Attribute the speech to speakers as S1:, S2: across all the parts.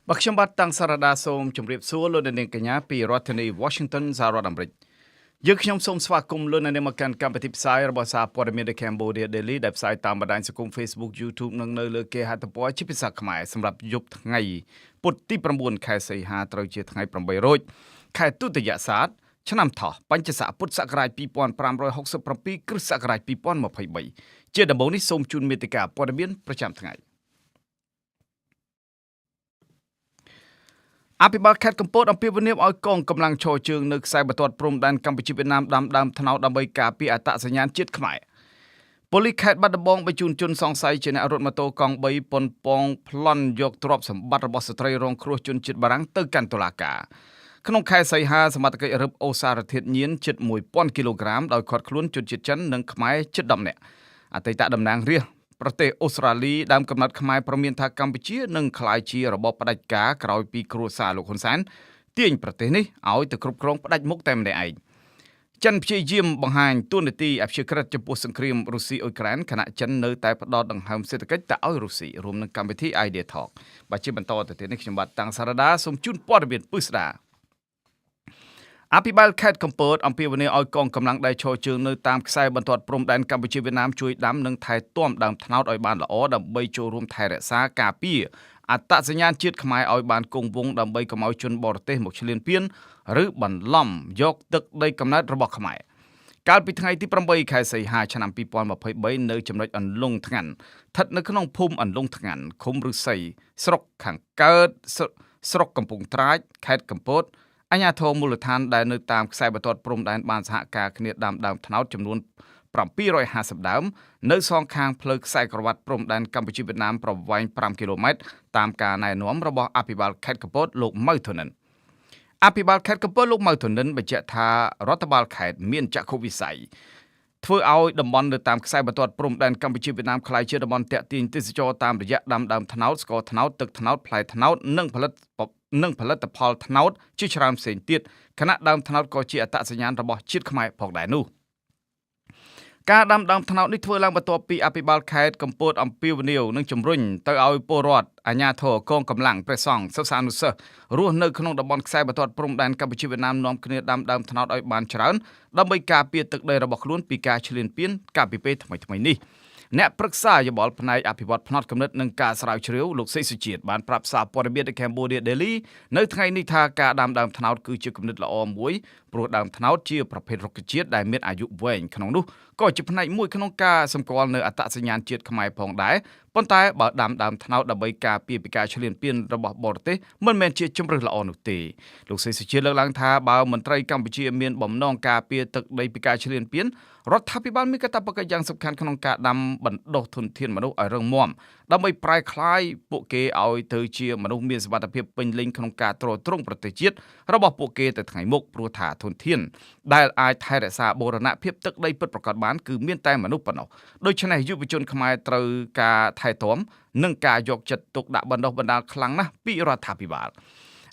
S1: បកខ្ញុំបាទតាំងសារ៉ាដាសូមជម្រាបសួរលោកនាងកញ្ញាពីរដ្ឋធានី Washington សហរដ្ឋអាមេរិកយើងខ្ញុំសូមស្វាគមន៍លោកនាងមកកាន់កម្មវិធីផ្សាយរបស់សារព័ត៌មាន The Cambodia Daily ដែលផ្សាយតាមបណ្ដាញសង្គម Facebook YouTube និងនៅលើគេហទំព័រជាភាសាខ្មែរសម្រាប់យប់ថ្ងៃពុធទី9ខែសីហាត្រូវជាថ្ងៃ8រោចខែទុតិយស័កឆ្នាំថោះបញ្ញស័កពុទ្ធសករាជ2567គ្រិស្តសករាជ2023ជាដំបូងនេះសូមជូនមេតិការព័ត៌មានប្រចាំថ្ងៃអភិបាលខេត្តកំពតអំពាវនាវឲ្យកងកម្លាំងឈរជើងនៅខ្សែបន្ទាត់ព្រំដែនកម្ពុជាវៀតណាមដាំដើមថ្នោតដើម្បីការពារអត្តសញ្ញាណជាតិខ្មែរប៉ូលីសខេត្តបាត់ដំបងបញ្ជូនជនសង្ស័យជាអ្នករត់ម៉ូតូកង់3ប៉ុនប៉ងប្លន់យកទ្រព្យសម្បត្តិរបស់ស្ត្រីរងគ្រោះជនជាតិបារាំងទៅកាន់តុលាការក្នុងខែសីហាសមត្ថកិច្ចរឹបអូសារធាតុញៀនជិត 1000 គីឡូក្រាមដោយឃាត់ខ្លួនជនជាតិចិននិងខ្មែរជិត10នាក់អតីតតំណាងរាស្ត្រប្រទេសអូស្ត្រាលីដើមកំណត់ខ្មែរប្រមានថាកម្ពុជានឹងក្លាយជារបបផ្ដាច់ការក្រោយពីគ្រួសារលោកហ៊ុនសែនទាញប្រទេសនេះឲ្យទៅគ្រប់គ្រងផ្ដាច់មុខតែម្នាក់ឯងចិនព្យាយាមបង្ហាញទួនាទីអព្យាក្រឹតចំពោះសង្គ្រាមរុស្ស៊ីអ៊ុយក្រែនខណៈចិននៅតែផ្ដោតដង្ហើមសេដ្ឋកិច្ចទៅឲ្យរុស្ស៊ីរួមនឹងកម្មវិធី Idea Talk បាទជាបន្តទៅទៀតនេះខ្ញុំបាទតាំងសារ៉ាដាសូមជូនព័ត៌មានពិស្ដាអភិបាលខេត្តកំពតអំពាវនាវឲ្យកងកម្លាំងដែលឈរជើងនៅតាមខ្សែបន្ទាត់ព្រំដែនកម្ពុជាវៀតណាមជួយដាំនិងថែទាំដើមត្នោតឲ្យបានល្អដើម្បីចូលរួមថែរក្សាការពារអត្តសញ្ញាណជាតិខ្មែរឲ្យបានគង់វង្សដើម្បីកុំឲ្យជនបរទេសមកឈ្លានពានឬបន្លំយកទឹកដីកំណើតរបស់ខ្មែរកាលពីថ្ងៃទី8ខែសីហាឆ្នាំ2023នៅចំណុចអន្លង់ថ្ងាន់ស្ថិតនៅក្នុងភូមិអន្លង់ថ្ងាន់ឃុំឫស្សីស្រុកខាងកើតស្រុកកំពង់ត្រាចខេត្តកំពតអាជ្ញាធរមូលដ្ឋានដែលនៅតាមខ្សែបន្ទាត់ព្រំដែនបានសហការគ្នាដាំដើមត្នោតចំនួន750ដើមនៅសងខាងផ្លូវខ្សែក្រវ៉ាត់ព្រំដែនកម្ពុជាវៀតណាមប្រវែង5គីឡូម៉ែត្រតាមការណែនាំរបស់អភិបាលខេត្តកំពតលោកម៉ៅធនិនអភិបាលខេត្តកំពតលោកម៉ៅធនិនបញ្ជាក់ថារដ្ឋបាលខេត្តមានចក្ខុវិស័យធ្វើឲ្យតំបន់នៅតាមខ្សែបន្ទាត់ព្រំដែនកម្ពុជាវៀតណាមក្លាយជាតំបន់ទាក់ទាញទេសចរតាមរយៈដាំដើមត្នោតស្ករត្នោតទឹកត្នោតផ្លែត្នោតនិងផលិតផលត្នោតជាច្រើនផ្សេងទៀតខណៈដើមត្នោតក៏ជាអត្តសញ្ញាណរបស់ជាតិខ្មែរផងដែរនោះការដាំដើមត្នោតនេះធ្វើឡើងបន្ទាប់ពីអភិបាលខេត្តកំពតអំពាវនាវនិងជំរុញទៅឲ្យពលរដ្ឋអាជ្ញាធរកងកម្លាំងព្រះសង្ឃសិស្សានុសិស្សរស់នៅក្នុងតំបន់ខ្សែបន្ទាត់ព្រំដែនកម្ពុជាវៀតណាមនាំគ្នាដាំដើមត្នោតឲ្យបានច្រើនដើម្បីការពារទឹកដីរបស់ខ្លួនពីការឈ្លានពានកាលពីពេលថ្មីៗនេះអ្នកប្រឹក្សាយោបល់ផ្នែកអភិវឌ្ឍផ្នត់គំនិតនិងការស្រាវជ្រាវលោកសេសុជាតិបានប្រាប់សារព័ត៌មាន The Cambodia Daily នៅថ្ងៃនេះថាការដាំដើមត្នោតគឺជាគំនិតល្អមួយព្រោះដើមត្នោតជាប្រភេទរុក្ខជាតិដែលមានអាយុវែងក្នុងនោះក៏ជាផ្នែកមួយក្នុងការសម្គាល់នៅអត្តសញ្ញាណជាតិខ្មែរផងដែរប៉ុន្តែបើដាំដើមត្នោតដើម្បីការពារពីការឈ្លានពានរបស់បរទេសមិនមែនជាជម្រើសល្អនោះទេលោកសេសុជាតិលើកឡើងថាបើមន្ត្រីកម្ពុជាមានបំណងការពារទឹកដីពីការឈ្លានពានរដ្ឋាភិបាលមានកាតព្វកិច្ចយ៉ាងសំខាន់ក្នុងការដាំបណ្ដុះធនធានមនុស្សឲ្យរឹងមាំដើម្បីប្រែក្លាយពួកគេឲ្យទៅជាមនុស្សមានសមត្ថភាពពេញលេញក្នុងការទ្រទ្រង់ប្រទេសជាតិរបស់ពួកគេទៅថ្ងៃមុខព្រោះថាធនធានដែលអាចថែរក្សាបូរណភាពទឹកដីពិតប្រាកដបានគឺមានតែមនុស្សប៉ុណ្ណោះដូច្នេះយុវជនខ្មែរត្រូវការថែទាំនិងការយកចិត្តទុកដាក់បណ្ដុះបណ្ដាលខ្លាំងណាស់ពីរដ្ឋាភិបាល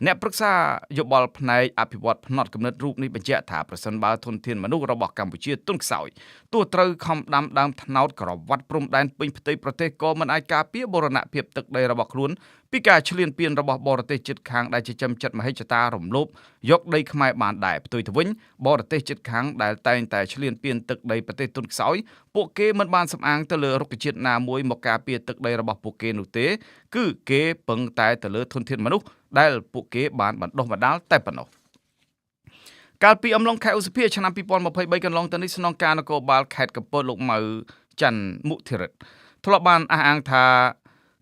S1: អ្នកប្រឹក្សាយោបល់ផ្នែកអភិវឌ្ឍផ្នត់គំនិតរូបនេះបញ្ជាក់ថាប្រសិនបើធនធានមនុស្សរបស់កម្ពុជាទន់ខ្សោយទោះត្រូវខំដាំដើមត្នោតក្រវ៉ាត់ព្រំដែនពេញផ្ទៃប្រទេសក៏មិនអាចការពារបូរណភាពទឹកដីរបស់ខ្លួនពីការឈ្លានពានរបស់បរទេសជិតខាងដែលចិញ្ចឹមចិត្តមហិច្ឆតារំលោភយកដីខ្មែរបានដែរផ្ទុយទៅវិញបរទេសជិតខាងដែលតែងតែឈ្លានពានទឹកដីប្រទេសទន់ខ្សោយពួកគេមិនបានសំអាងទៅលើរុក្ខជាតិណាមួយមកការពារទឹកដីរបស់ពួកគេនោះទេគឺគេពឹងតែទៅលើធនធានមនុស្សដែលពួកគេបានបណ្ដុះបណ្ដាលតែប៉ុណ្ណោះកាលពីអំឡុងខែឧសភាឆ្នាំ2023កន្លងទៅនេះស្នងការនគរបាលខេត្តកំពតលោកម៉ៅច័ន្ទមុធិរិទ្ធធ្លាប់បានអះអាងថា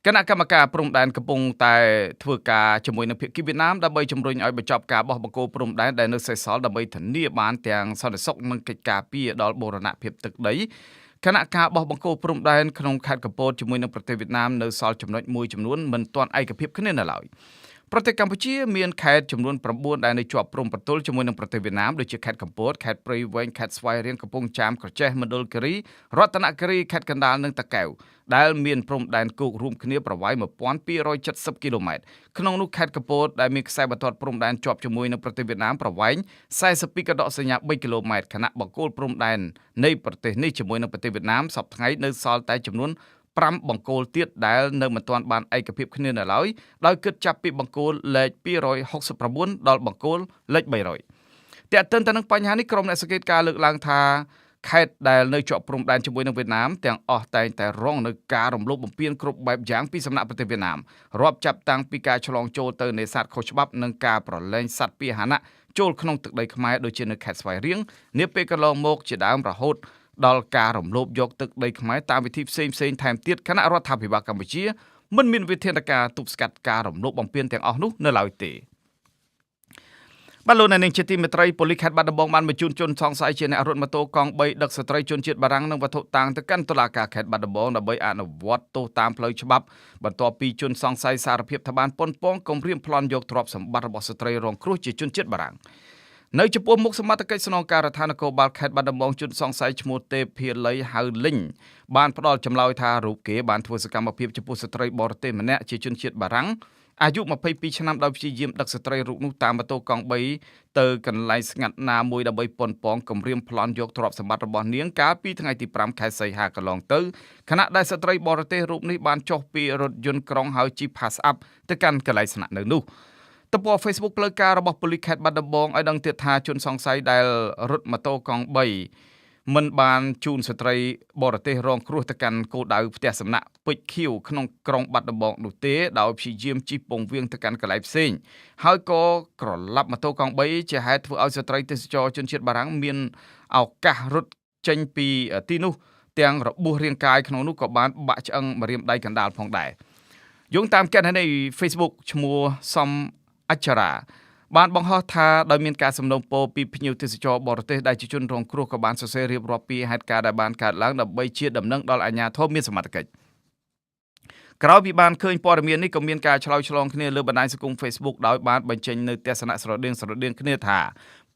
S1: គណៈកម្មការព្រំដែនកំពុងតែធ្វើការជាមួយនឹងភាគីវៀតណាមដើម្បីជំរុញឲ្យបញ្ចប់ការបោះបង្គោលព្រំដែនដែលនៅសេសសល់ដើម្បីធានាបានទាំងសន្តិសុខនិងកិច្ចការពារដល់បូរណភាពទឹកដីគណៈការបោះបង្គោលព្រំដែនក្នុងខេត្តកំពតជាមួយនឹងប្រទេសវៀតណាមនៅសល់ចំណុចមួយចំនួនមិនទាន់ឯកភាពគ្នានៅឡើយប្រទេសកម្ពុជាមានខេត្តចំនួន9ដែលនៅជាប់ព្រំប្រទល់ជាមួយនឹងប្រទេសវៀតណាមដូចជាខេត្តកំពតខេត្តព្រៃវែងខេត្តស្វាយរៀងកំពង់ចាមក្រចេះមណ្ឌលគិរីរតនគិរីខេត្តកណ្ដាលនិងតាកែវដែលមានព្រំដែនគោករួមគ្នាប្រវែង1270គីឡូម៉ែត្រក្នុងនោះខេត្តកំពតដែលមានខ្សែបន្ទាត់ព្រំដែនជាប់ជាមួយនឹងប្រទេសវៀតណាមប្រវែង42កដកសញ្ញា3គីឡូម៉ែត្រខណៈបង្គោលព្រំដែននៃប្រទេសនេះជាមួយនឹងប្រទេសវៀតណាមសប្តាហ៍ថ្ងៃនៅសល់តែចំនួន 5បង្គោលទៀតដែលនៅមិនទាន់បានឯកភាពគ្នានៅឡើយដោយគិតចាប់ពីបង្គោលលេខ269ដល់បង្គោលលេខ300 តែកតិនទៅនឹងបញ្ហានេះក្រុមអ្នកសង្កេតការលើកឡើងថាខេត្តដែលនៅជាប់ព្រំដែនជាមួយនឹងវៀតណាមទាំងអស់តែងតែរងនឹងការរំលោភបំពានគ្រប់បែបយ៉ាងពីសំណាក់ប្រទេសវៀតណាមរាប់ចាប់តាំងពីការឆ្លងចូលទៅនេសាទខុសច្បាប់និងការប្រឡែងសត្វពាហនៈចូលក្នុងទឹកដីខ្មែរដូចជានៅខេត្តស្វាយរៀងនាពេលកន្លងមកជាដើមរហូតដល់ការរំលោភយកទឹកដីខ្មែរតាមវិធីផ្សេងៗថែមទៀតគណៈរដ្ឋាភិបាលកម្ពុជាមិនមានវិធានការទប់ស្កាត់ការរំលោភបំពានទាំងអស់នោះនៅឡើយទេបាទលោកអ្នកនាងជាទីមេត្រីប៉ូលីសខេត្តបាត់ដំបងបានបញ្ជូនជនសង្ស័យជាអ្នករត់ម៉ូតូកង់3ដឹកស្ត្រីជនជាតិបារាំងនិងវត្ថុតាងទៅកាន់តុលាការខេត្តបាត់ដំបងដើម្បីអនុវត្តទោសតាមផ្លូវច្បាប់បន្ទាប់ពីជនសង្ស័យសារភាពថាបានប៉ុនប៉ងគំរាមប្លន់យកទ្រព្យសម្បត្តិរបស់ស្ត្រីរងគ្រោះជាជនជាតិបារាំងនៅចំពោះមុខសមត្ថកិច្ចស្នងការដ្ឋាននគរបាលខេត្តបាត់ដំបងជនសង្ស័យឈ្មោះទេពភាលីហៅលីងបានផ្ដល់ចម្លើយថារូបគេបានធ្វើសកម្មភាពចំពោះស្ត្រីបរទេសម្នាក់ជាជនជាតិបារាំងអាយុ22ឆ្នាំដោយព្យាយាមដឹកស្ត្រីរូបនោះតាមម៉ូតូកង់3ទៅកន្លែងស្ងាត់ណាមួយដើម្បីប៉ុនប៉ងគំរាមប្លន់យកទ្រព្យសម្បត្តិរបស់នាងកាលពីថ្ងៃទី5ខែសីហាកន្លងទៅខណៈដែលស្ត្រីបរទេសរូបនេះបានចុះពីរថយន្តក្រុងហើយជិះ pass up ទៅកាន់កន្លែងស្នាក់នៅនោះទំព័រ Facebook ផ្លូវការរបស់ប៉ូលីសខេត្តបាត់ដំបងឲ្យដឹងទៀតថាជនសង្ស័យដែលរត់ម៉ូតូកង់3មិនបានជូនស្ត្រីបរទេសរងគ្រោះទៅកាន់គោលដៅផ្ទះសំណាក់ពេជ្រខៀវក្នុងក្រុងបាត់ដំបងនោះទេដោយព្យាយាមជិះពងវៀងទៅកាន់កន្លែងផ្សេងហើយក៏ក្រឡាប់ម៉ូតូកង់3ជាហេតុធ្វើឲ្យស្ត្រីទេសចរជនជាតិបារាំងមានឱកាសរត់ចេញពីទីនោះទាំងរបួសរាងកាយក្នុងនោះក៏បានបាក់ឆ្អឹងម្រាមដៃកណ្ដាលផងដែរយោងតាមគណនី Facebook ឈ្មោះសំអច្ឆរាបានបង្ហោះថាដោយមានការសំណូមពរពីភ្ញៀវទេសចរបរទេសដែលជាជនរងគ្រោះក៏បានសរសេររៀបរាប់ពីហេតុការណ៍ដែលបានកើតឡើងដើម្បីជាដំណឹងដល់អាជ្ញាធរមានសមត្ថកិច្ចក្រោយពីបានឃើញព័ត៌មាននេះក៏មានការឆ្លើយឆ្លងគ្នាលើបណ្ដាញសង្គម Facebook ដោយបានបញ្ចេញនៅទស្សនៈស្រដៀងគ្នាថា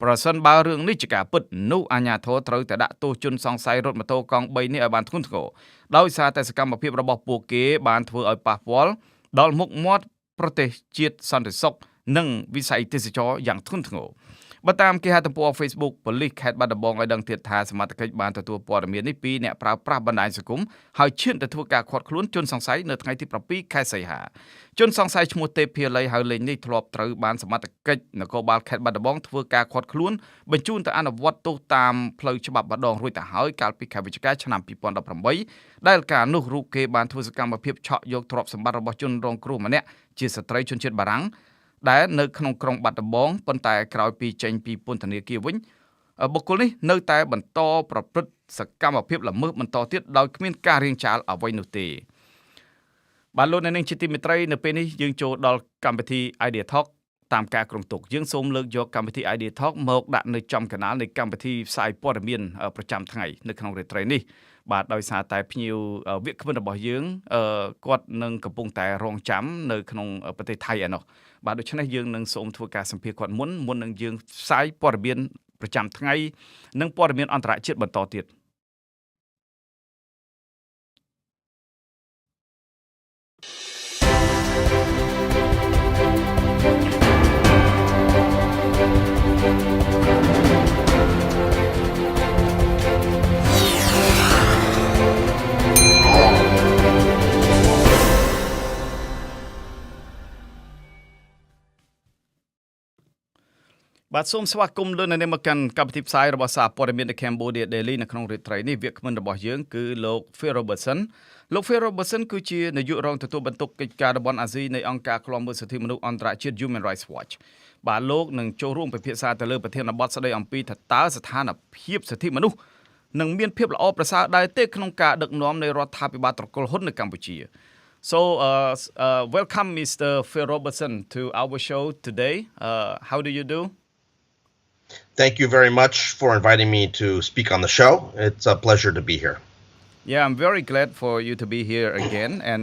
S1: ប្រសិនបើរឿងនេះជាការពិតនោះអាជ្ញាធរត្រូវតែដាក់ទោសជនសង្ស័យរត់ម៉ូតូកង់3នេះឲ្យបានធ្ងន់ធ្ងរដោយសារតែសកម្មភាពរបស់ពួកគេបានធ្វើឲ្យប៉ះពាល់ដល់មុខមាត់ប្រទេសជាតិសន្តិសុខនិងវិស័យទេសចរយ៉ាងធ្ងន់ធ្ងរបើតាមគេហទំព័រ Facebook ប៉ូលីសខេត្តបាត់ដំបងឲ្យដឹងទៀតថាសមត្ថកិច្ចបានទទួលព័ត៌មាននេះពីអ្នកប្រើប្រាស់បណ្ដាញសង្គមហើយឈានទៅធ្វើការឃាត់ខ្លួនជនសង្ស័យនៅថ្ងៃទី7ខែសីហាជនសង្ស័យឈ្មោះទេពភាលីហៅលេងនេះធ្លាប់ត្រូវបានសមត្ថកិច្ចនគរបាលខេត្តបាត់ដំបងធ្វើការឃាត់ខ្លួនបញ្ជូនទៅអនុវត្តទោសតាមផ្លូវច្បាប់ម្ដងរួចទៅហើយកាលពីខែវិច្ឆិកាឆ្នាំ2018ដែលការនោះរូបគេបានធ្វើសកម្មភាពឆក់យកទ្រព្យសម្បត្តិរបស់ជនរងគ្រោះម្នាក់ជាស្ត្រីជនជាតិបារាំងដែលនៅក្នុងក្រុងបាត់ដំបងប៉ុន្តែក្រោយពីចេញពីពន្ធនាគារវិញបុគ្គលនេះនៅតែបន្តប្រព្រឹត្តសកម្មភាពល្មើសបន្តទៀតដោយគ្មានការរាងចាលអ្វីនោះទេបាទលោកអ្នកនាងជាទីមេត្រីនៅពេលនេះយើងចូលដល់កម្មវិធី Idea Talk តាមការគ្រោងទុកយើងសូមលើកយកកម្មវិធី Idea Talk មកដាក់នៅចំកណ្ដាលនៃកម្មវិធីផ្សាយព័ត៌មានប្រចាំថ្ងៃនៅក្នុងរាត្រីនេះបាទដោយសារតែភ្ញៀវវាគ្មិនរបស់យើងគាត់នឹងកំពុងតែរងចាំនៅក្នុងប្រទេសថៃឯណោះបាទដូច្នេះយើងនឹងសូមធ្វើការសម្ភាសគាត់មុននឹងយើងផ្សាយព័ត៌មានប្រចាំថ្ងៃនិងព័ត៌មានអន្តរជាតិបន្តទៀត បាទសូមស្វាគមន៍លោកអ្នកនាងមកកាន់កម្មវិធីផ្សាយរបស់សារព័ត៌មាន The Cambodia Daily នៅក្នុងរាត្រីនេះវាគ្មិនរបស់យើងគឺលោក Phil Robertson លោក Phil Robertson គឺជានាយករងទទួលបន្ទុកកិច្ចការតំបន់អាស៊ីនៃអង្គការឃ្លាំមើលសិទ្ធិមនុស្សអន្តរជាតិ Human Rights Watch បាទលោកនឹងចូលរួមពិភាក្សាទៅលើប្រធានបទស្ដីអំពីថាតើស្ថានភាពសិទ្ធិមនុស្សនឹងមានភាពល្អប្រសើរដែរទេក្នុងការដឹកនាំនៃរដ្ឋាភិបាលត្រកូលហ៊ុននៅកម្ពុជា So welcome Mr. Phil Robertson to our show today. How do you do?
S2: Thank you very much for inviting me to speak on the show. It's a pleasure to be here.
S1: Yeah, I'm very glad for you to be here again. And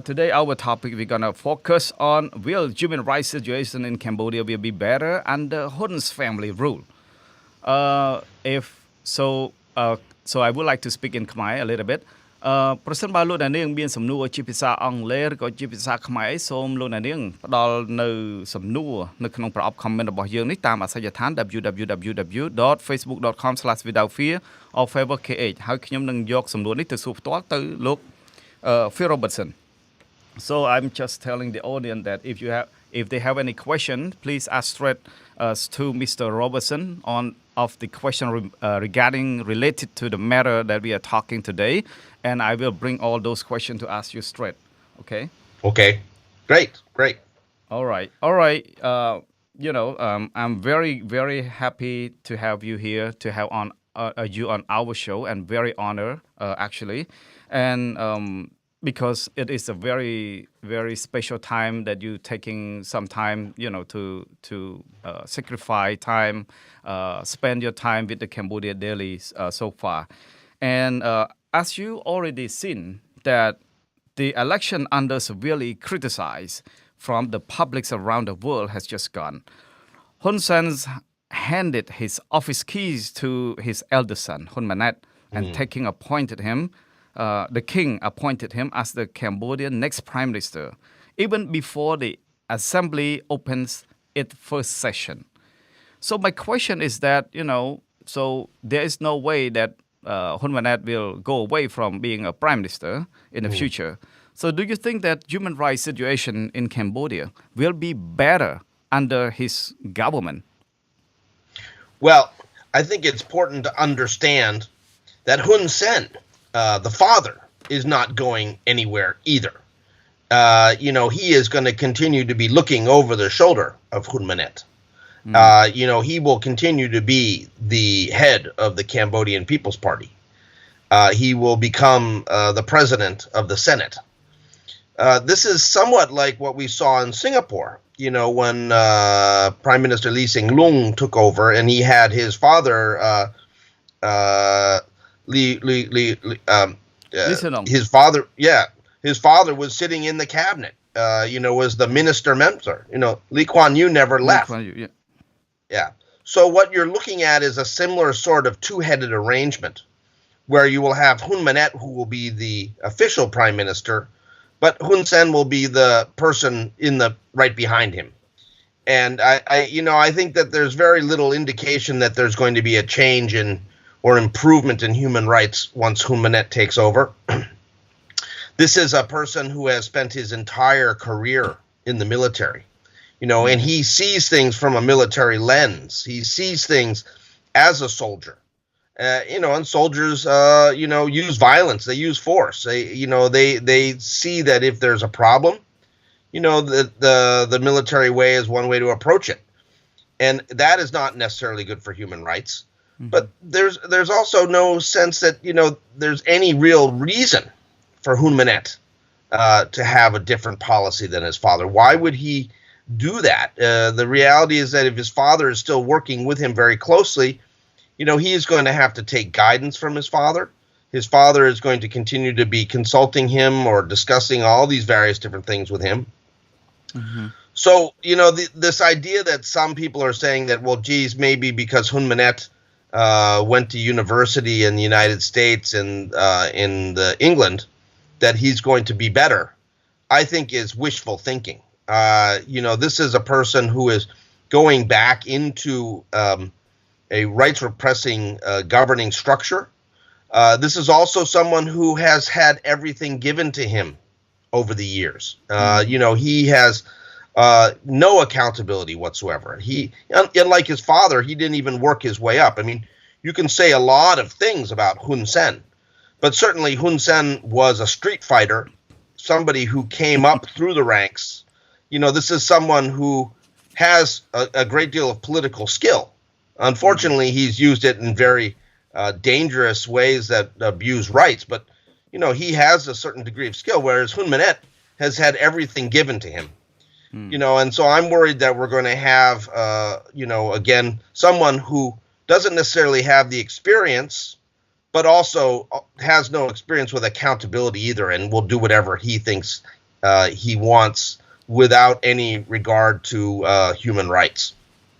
S1: today our topic, we're going to focus on will human rights situation in Cambodia will be better under Hun's family rule. So I would like to speak in Khmer a little bit. ប្រសិនបើលោកអ្នកនាងមានសំណួរជាភាសាអង់គ្លេសឬក៏ជាភាសាខ្មែរសូមលោកអ្នកនាងផ្ដល់នៅសំណួរនៅក្នុងប្រអប់ comment របស់យើងនេះតាមអាសយដ្ឋាន www.facebook.com/withoutfear or favorkh ហើយខ្ញុំនឹងយកសំណួរនេះទៅសួរផ្ទាល់ទៅលោក Phil Robertson. So I'm just telling the audience that if they have any question, please ask straight to Mr. Robertson on of the question regarding related to the matter that we are talking today, and I will bring all those questions to ask you straight. Okay.
S2: Okay. Great.
S1: All right. I'm very, very happy to have you here, to have on you on our show, and very honored actually, and because it is a very, very special time that you taking some time, to sacrifice time, spend your time with the Cambodia Daily so far, and as you already seen that the election under severely criticized from the publics around the world has just gone. Hun Sen's handed his office keys to his eldest son, Hun Manet, and the king appointed him as the Cambodian next prime minister, even before the assembly opens its first session. So my question is that, so there is no way that Hun Manet will go away from being a prime minister in the future. So do you think that human rights situation in Cambodia will be better under his government?
S2: Well, I think it's important to understand that Hun Sen, the father, is not going anywhere either. He is going to continue to be looking over the shoulder of Hun Manet. He will continue to be the head of the Cambodian People's Party. He will become the president of the Senate. This is somewhat like what we saw in Singapore, when Prime Minister Lee Hsien Loong took over, and he had his father, his father was sitting in the cabinet, was the minister mentor. Lee Kuan Yew never left. Yeah. So what you're looking at is a similar sort of two-headed arrangement, where you will have Hun Manet, who will be the official prime minister, but Hun Sen will be the person right behind him. And I think that there's very little indication that there's going to be a change or improvement in human rights once Hun Manet takes over. This is a person who has spent his entire career in the military, and he sees things from a military lens. He sees things as a soldier. And soldiers, use violence. They use force. They see that if there's a problem, the military way is one way to approach it, and that is not necessarily good for human rights. Mm-hmm. But there's also no sense that there's any real reason for Hun Manet to have a different policy than his father. Why would he do that? The reality is that if his father is still working with him very closely, he is going to have to take guidance from his father. His father is going to continue to be consulting him or discussing all these various different things with him. Mm-hmm. So, this idea that some people are saying that, well, geez, maybe because Hun Manet went to university in the United States and in England, that he's going to be better, I think is wishful thinking. This is a person who is going back into a rights repressing governing structure. This is also someone who has had everything given to him over the years. He has no accountability whatsoever. He, unlike his father, he didn't even work his way up. I mean, you can say a lot of things about Hun Sen, but certainly Hun Sen was a street fighter, somebody who came up through the ranks. This is someone who has a great deal of political skill. Unfortunately, he's used it in very dangerous ways that abuse rights, but he has a certain degree of skill, whereas Hun Manet has had everything given to him. And so I'm worried that we're going to have, again, someone who doesn't necessarily have the experience, but also has no experience with accountability either, and will do whatever he thinks he wants without any regard to human rights.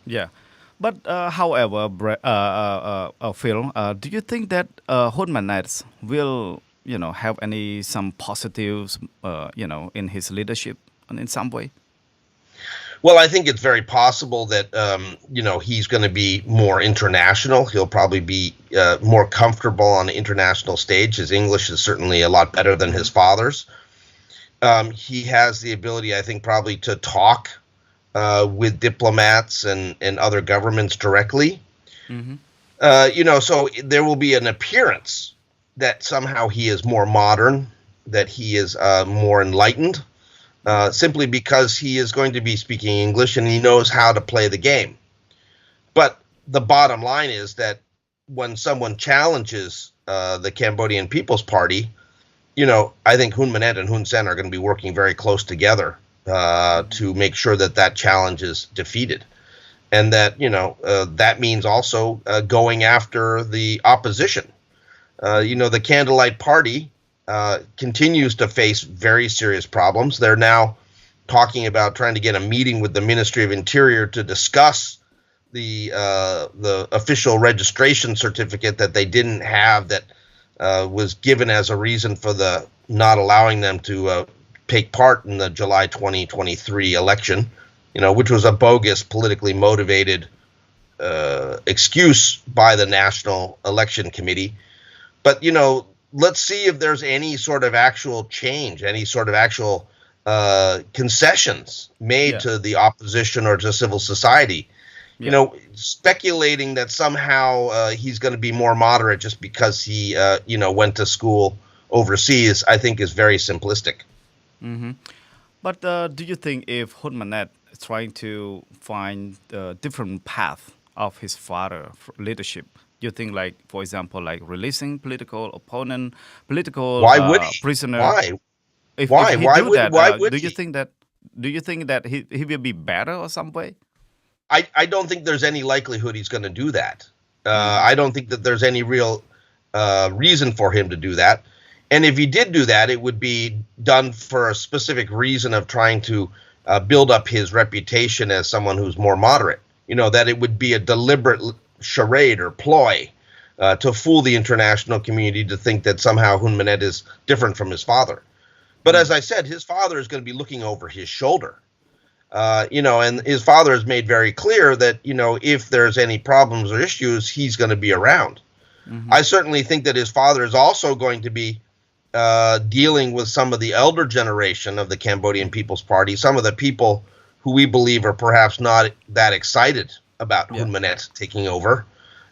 S1: Yeah. But however, Phil, do you think that Hun Manet will, have some positives, in his leadership in some way?
S2: Well, I think it's very possible that, he's going to be more international. He'll probably be more comfortable on the international stage. His English is certainly a lot better than his father's. He has the ability, I think, probably to talk with diplomats and other governments directly.
S1: Mm-hmm.
S2: So there will be an appearance that somehow he is more modern, that he is more enlightened. Simply because he is going to be speaking English and he knows how to play the game. But the bottom line is that when someone challenges the Cambodian People's Party, I think Hun Manet and Hun Sen are going to be working very close together to make sure that challenge is defeated. And that, that means also going after the opposition. The Candlelight Party continues to face very serious problems. They're now talking about trying to get a meeting with the Ministry of Interior to discuss the official registration certificate that they didn't have that was given as a reason for the not allowing them to take part in the July 2023 election, which was a bogus, politically motivated excuse by the National Election Committee. But, let's see if there's any sort of actual change, any sort of actual concessions made to the opposition or to civil society. Speculating that somehow he's going to be more moderate just because he, went to school overseas, I think is very simplistic.
S1: Mm-hmm. But do you think if Hun Manet is trying to find a different path of his father leadership, do you think, like, for example, like releasing political opponent, political prisoner?
S2: Why?
S1: If
S2: why?
S1: he
S2: Why
S1: do
S2: would,
S1: that,
S2: why would
S1: do
S2: he?
S1: you think that he will be better or some way?
S2: I don't think there's any likelihood he's going to do that. I don't think that there's any real reason for him to do that. And if he did do that, it would be done for a specific reason of trying to build up his reputation as someone who's more moderate. That it would be a deliberate charade or ploy to fool the international community to think that somehow Hun Manet is different from his father. But as I said, his father is going to be looking over his shoulder. And his father has made very clear that, if there's any problems or issues, he's going to be around. Mm-hmm. I certainly think that his father is also going to be dealing with some of the elder generation of the Cambodian People's Party, some of the people who we believe are perhaps not that excited about Hun Manet taking over.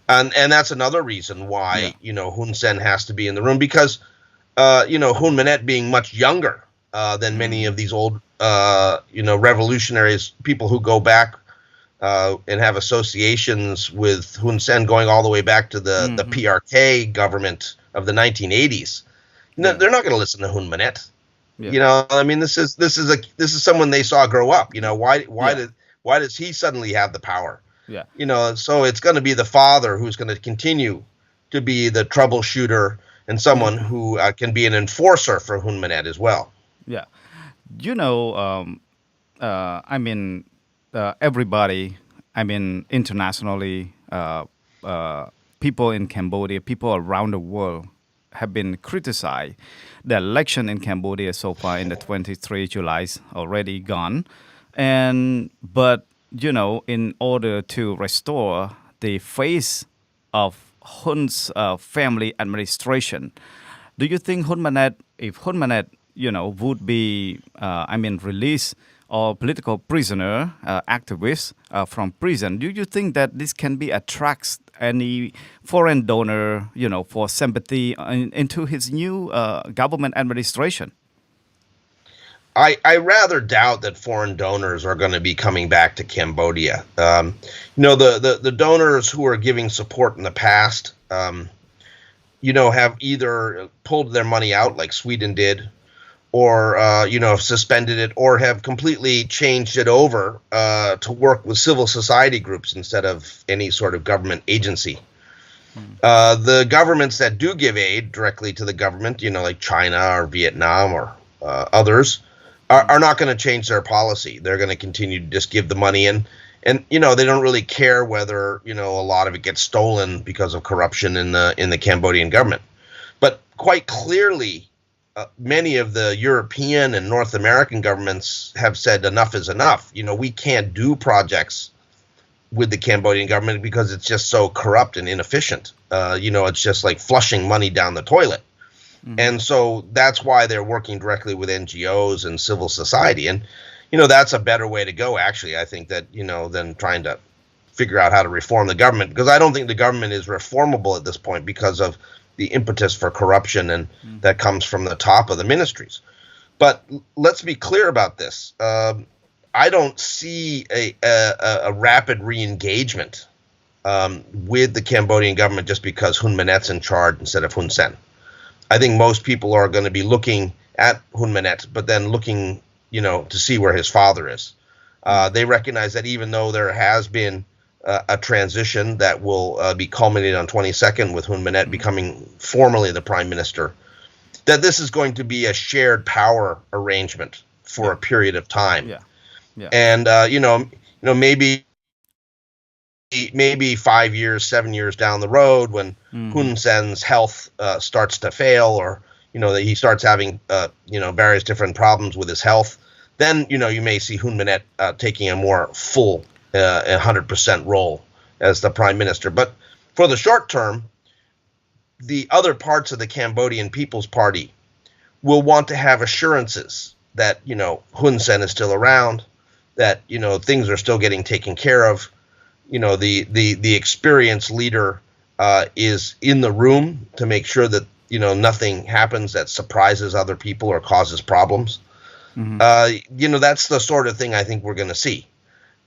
S2: And that's another reason why, Hun Sen has to be in the room, because, Hun Manet being much younger than many of these old, revolutionaries, people who go back and have associations with Hun Sen going all the way back to the PRK government of the 1980s. No, they're not going to listen to Hun Manet. Yeah. This is someone they saw grow up. Why does he suddenly have the power? Yeah. So it's going to be the father who's going to continue to be the troubleshooter and someone who can be an enforcer for Hun Manet as well.
S1: Yeah. Everybody, internationally, people in Cambodia, people around the world have been criticized. The election in Cambodia so far in the 23 July is already gone. But in order to restore the face of Hun's family administration, do you think if Hun Manet, would be, released or political prisoner, activists from prison, do you think that this can be attracts any foreign donor, for sympathy into his new government administration?
S2: I rather doubt that foreign donors are going to be coming back to Cambodia. The donors who are giving support in the past, have either pulled their money out like Sweden did, or, have suspended it, or have completely changed it over to work with civil society groups instead of any sort of government agency. The governments that do give aid directly to the government, like China or Vietnam or others, are not going to change their policy. They're going to continue to just give the money in. And, they don't really care whether, a lot of it gets stolen because of corruption in the Cambodian government. But quite clearly, many of the European and North American governments have said enough is enough. We can't do projects with the Cambodian government because it's just so corrupt and inefficient. It's just like flushing money down the toilet. Mm-hmm. And so that's why they're working directly with NGOs and civil society. And, that's a better way to go, actually, I think, that, than trying to figure out how to reform the government, because I don't think the government is reformable at this point because of the impetus for corruption and that comes from the top of the ministries. But let's be clear about this. I don't see a rapid re-engagement with the Cambodian government just because Hun Manet's in charge instead of Hun Sen. I think most people are going to be looking at Hun Manet, but then looking, to see where his father is. They recognize that even though there has been a transition that will be culminated on 22nd with Hun Manet becoming formally the prime minister, that this is going to be a shared power arrangement for a period of time. Yeah. And maybe 5 years, 7 years down the road, when Hun Sen's health starts to fail, or that he starts having various different problems with his health, then you may see Hun Manet taking a more full 100% role as the prime minister. But for the short term, the other parts of the Cambodian People's Party will want to have assurances that Hun Sen is still around, that things are still getting taken care of. The experienced leader is in the room to make sure that nothing happens that surprises other people or causes problems. Mm-hmm. That's the sort of thing I think we're going to see.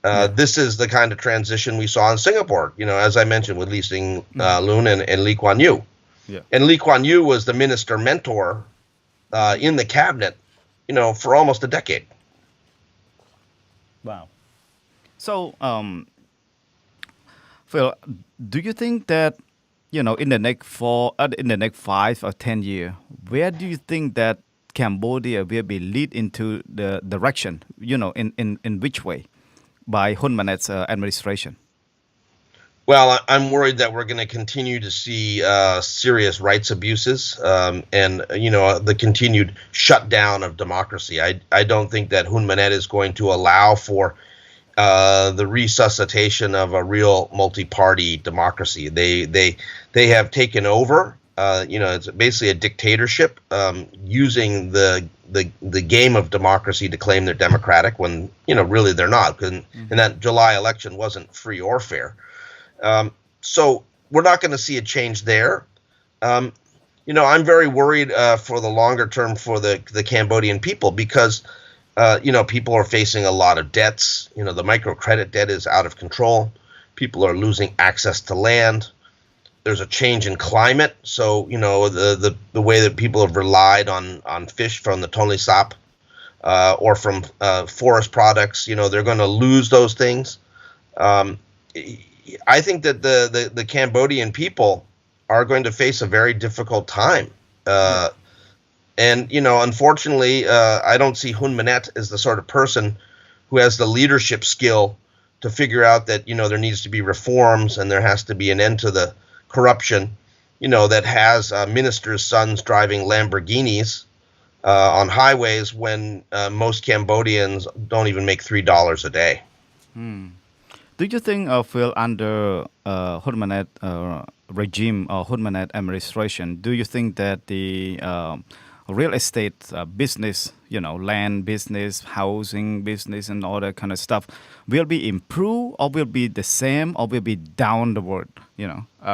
S2: This is the kind of transition we saw in Singapore, as I mentioned, with Lee Hsien Loong and Lee Kuan Yew. Yeah. And Lee Kuan Yew was the minister mentor in the cabinet, for almost a decade.
S1: Wow. So, Phil, do you think that, in the next 5 or 10 years, where do you think that Cambodia will be lead into the direction, in which way, by Hun Manet's administration?
S2: Well, I'm worried that we're going to continue to see serious rights abuses and, the continued shutdown of democracy. I don't think that Hun Manet is going to allow for the resuscitation of a real multi-party democracy. They have taken over. It's basically a dictatorship using the game of democracy to claim they're democratic when really they're not. And that July election wasn't free or fair. So we're not going to see a change there. I'm very worried for the longer term for the Cambodian people because people are facing a lot of debts. The microcredit debt is out of control. People are losing access to land. There's a change in climate. So, the way that people have relied on fish from the Tonle Sap or from forest products, they're going to lose those things. I think that the Cambodian people are going to face a very difficult time. And, unfortunately, I don't see Hun Manet as the sort of person who has the leadership skill to figure out that, there needs to be reforms and there has to be an end to the corruption, that has ministers' sons driving Lamborghinis on highways when most Cambodians don't even make $3 a day.
S1: Do you think, Phil, under Hun Manet regime or Hun Manet administration, do you think that the real estate business, land business, housing business, and all that kind of stuff will be improved or will be the same or will be down the road?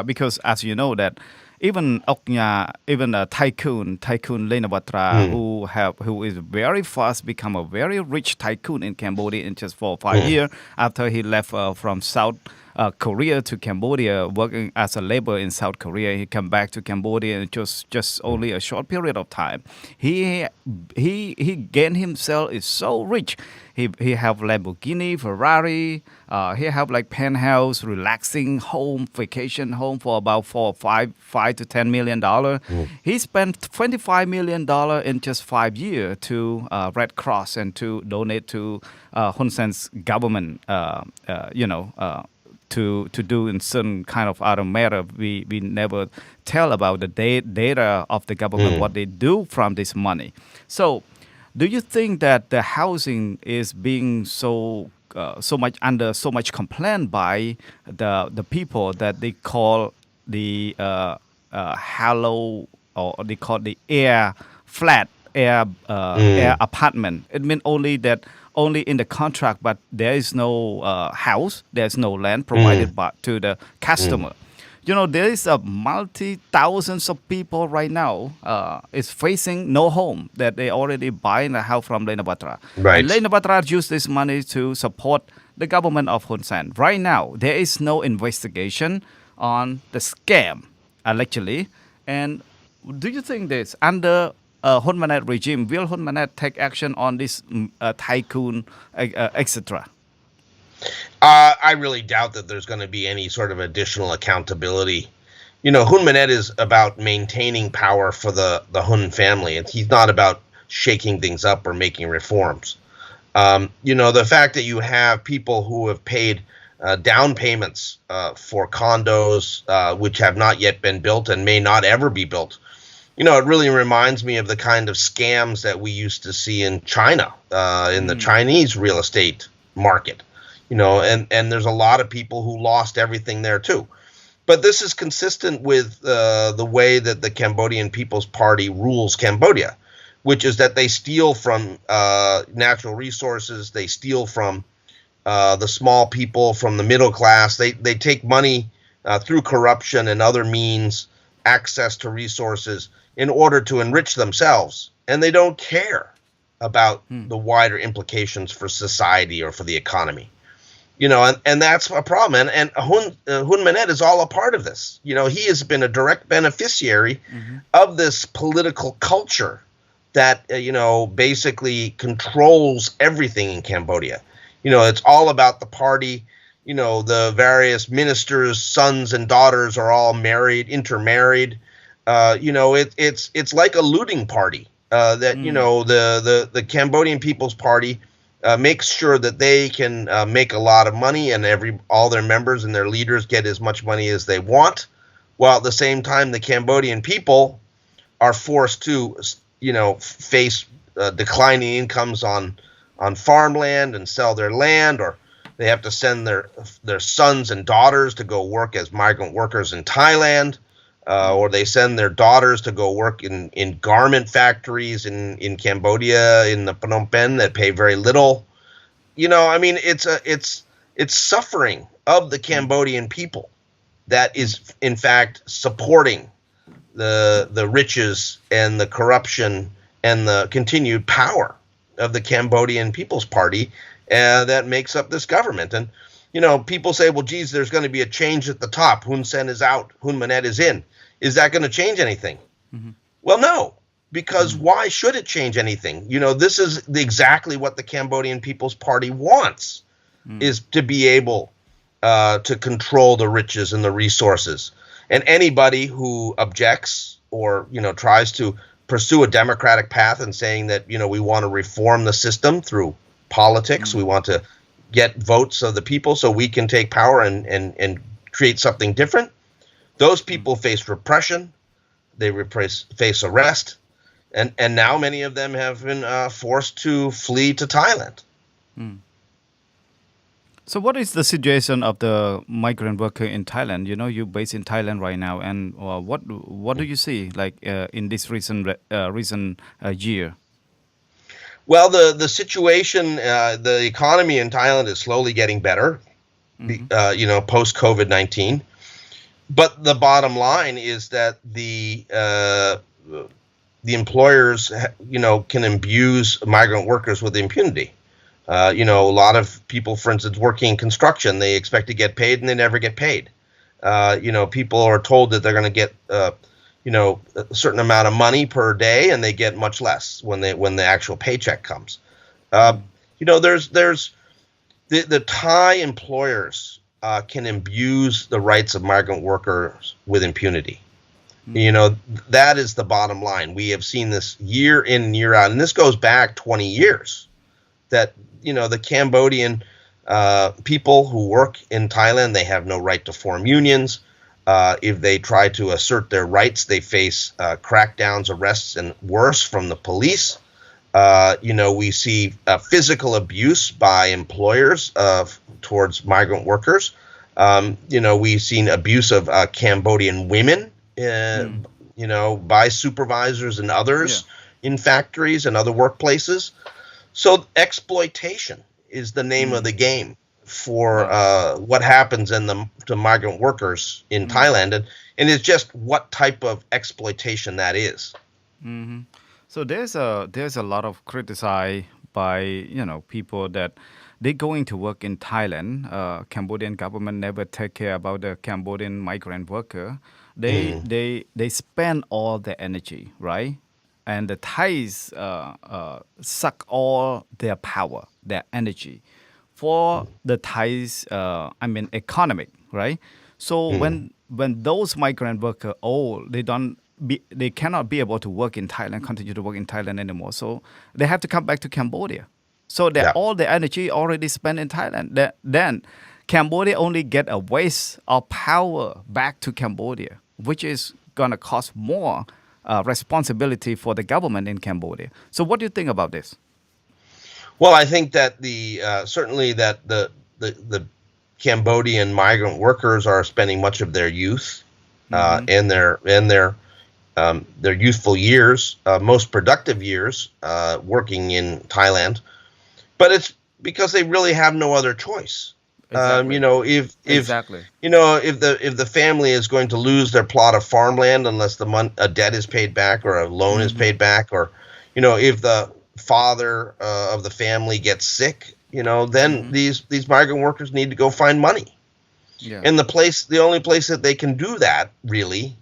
S1: Because as you know that even Oknya, even Tycoon Lenawatra, who is very fast become a very rich tycoon in Cambodia in just 4 or 5 years after he left from South Korea to Cambodia, working as a laborer in South Korea. He come back to Cambodia in just only a short period of time. He gained himself is so rich. He have Lamborghini, Ferrari. He have like penthouse, relaxing home, vacation home for about $5 to $10 million. He spent $25 million in just 5 years to Red Cross and to donate to Hun Sen's government. to do in certain kind of other matter. We never tell about the data of the government, what they do from this money. So, do you think that the housing is being so much complaint by the people that they call the hollow, or they call the air flat, air apartment? It means only in the contract, but there is no house, there's no land provided to the customer. There is a thousands of people right now is facing no home, that they already buying a house from Lena Batra.
S2: Right.
S1: And Lena Batra use this money to support the government of Hun Sen. Right now, there is no investigation on the scam, allegedly. And do you think this, under Hun Manet regime, will Hun Manet take action on this tycoon, etc.?
S2: I really doubt that there's going to be any sort of additional accountability. Hun Manet is about maintaining power for the Hun family, and he's not about shaking things up or making reforms. The fact that you have people who have paid down payments for condos which have not yet been built and may not ever be built, it really reminds me of the kind of scams that we used to see in China, in the Chinese real estate market. And there's a lot of people who lost everything there too. But this is consistent with the way that the Cambodian People's Party rules Cambodia, which is that they steal from natural resources, they steal from the small people, from the middle class. They take money through corruption and other means, access to resources, in order to enrich themselves. And they don't care about the wider implications for society or for the economy. And that's a problem. And Hun Manet is all a part of this. He has been a direct beneficiary of this political culture that, basically controls everything in Cambodia. It's all about the party. The various ministers' sons and daughters are all intermarried. It's like a looting party that, the Cambodian People's Party makes sure that they can make a lot of money, and all their members and their leaders get as much money as they want, while at the same time the Cambodian people are forced to, face declining incomes on farmland and sell their land, or they have to send their sons and daughters to go work as migrant workers in Thailand, or they send their daughters to go work in garment factories in Cambodia, in the Phnom Penh, that pay very little. It's suffering of the Cambodian people that is in fact supporting the riches and the corruption and the continued power of the Cambodian People's Party that makes up this government. And people say, well, geez, there's going to be a change at the top. Hun Sen is out, Hun Manet is in. Is that going to change anything? Well, no, because why should it change anything? This is exactly what the Cambodian People's Party wants, is to be able to control the riches and the resources. And anybody who objects or, tries to pursue a democratic path and saying that, we want to reform the system through politics, we want to get votes of the people so we can take power and create something different. Those people face repression, they face arrest, and now many of them have been forced to flee to Thailand.
S1: So what is the situation of the migrant worker in Thailand? You're based in Thailand right now, and what do you see in this recent year?
S2: Well, the situation, the economy in Thailand is slowly getting better, post COVID-19. But the bottom line is that the employers, can abuse migrant workers with impunity. A lot of people, for instance, working in construction, they expect to get paid and they never get paid. People are told that they're going to get, a certain amount of money per day, and they get much less when the actual paycheck comes. There's the Thai employers can abuse the rights of migrant workers with impunity. That is the bottom line. We have seen this year in and year out, and this goes back 20 years, that, the Cambodian people who work in Thailand, they have no right to form unions. If they try to assert their rights, they face crackdowns, arrests, and worse from the police. We see physical abuse by employers towards migrant workers. We've seen abuse of Cambodian women, by supervisors and others in factories and other workplaces. So exploitation is the name of the game for what happens to migrant workers in Thailand, and it's just what type of exploitation that is.
S1: Mm-hmm. So there's a lot of criticize by people that they going to work in Thailand. Cambodian government never take care about the Cambodian migrant worker. They spend all their energy, right? And the Thais suck all their power, their energy, for the Thais. Economic, right? So when those migrant workers old, they cannot be able to work in Thailand, continue to work in Thailand anymore. So they have to come back to Cambodia. So all the energy already spent in Thailand. Then Cambodia only get a waste of power back to Cambodia, which is gonna cost more responsibility for the government in Cambodia. So what do you think about this?
S2: Well, I think that certainly that the Cambodian migrant workers are spending much of their youth and their youthful years, most productive years, working in Thailand, but it's because they really have no other choice.
S1: Exactly.
S2: If the family is going to lose their plot of farmland unless a debt is paid back or a loan is paid back, or if the father of the family gets sick, then these migrant workers need to go find money. Yeah. And the only place that they can do that really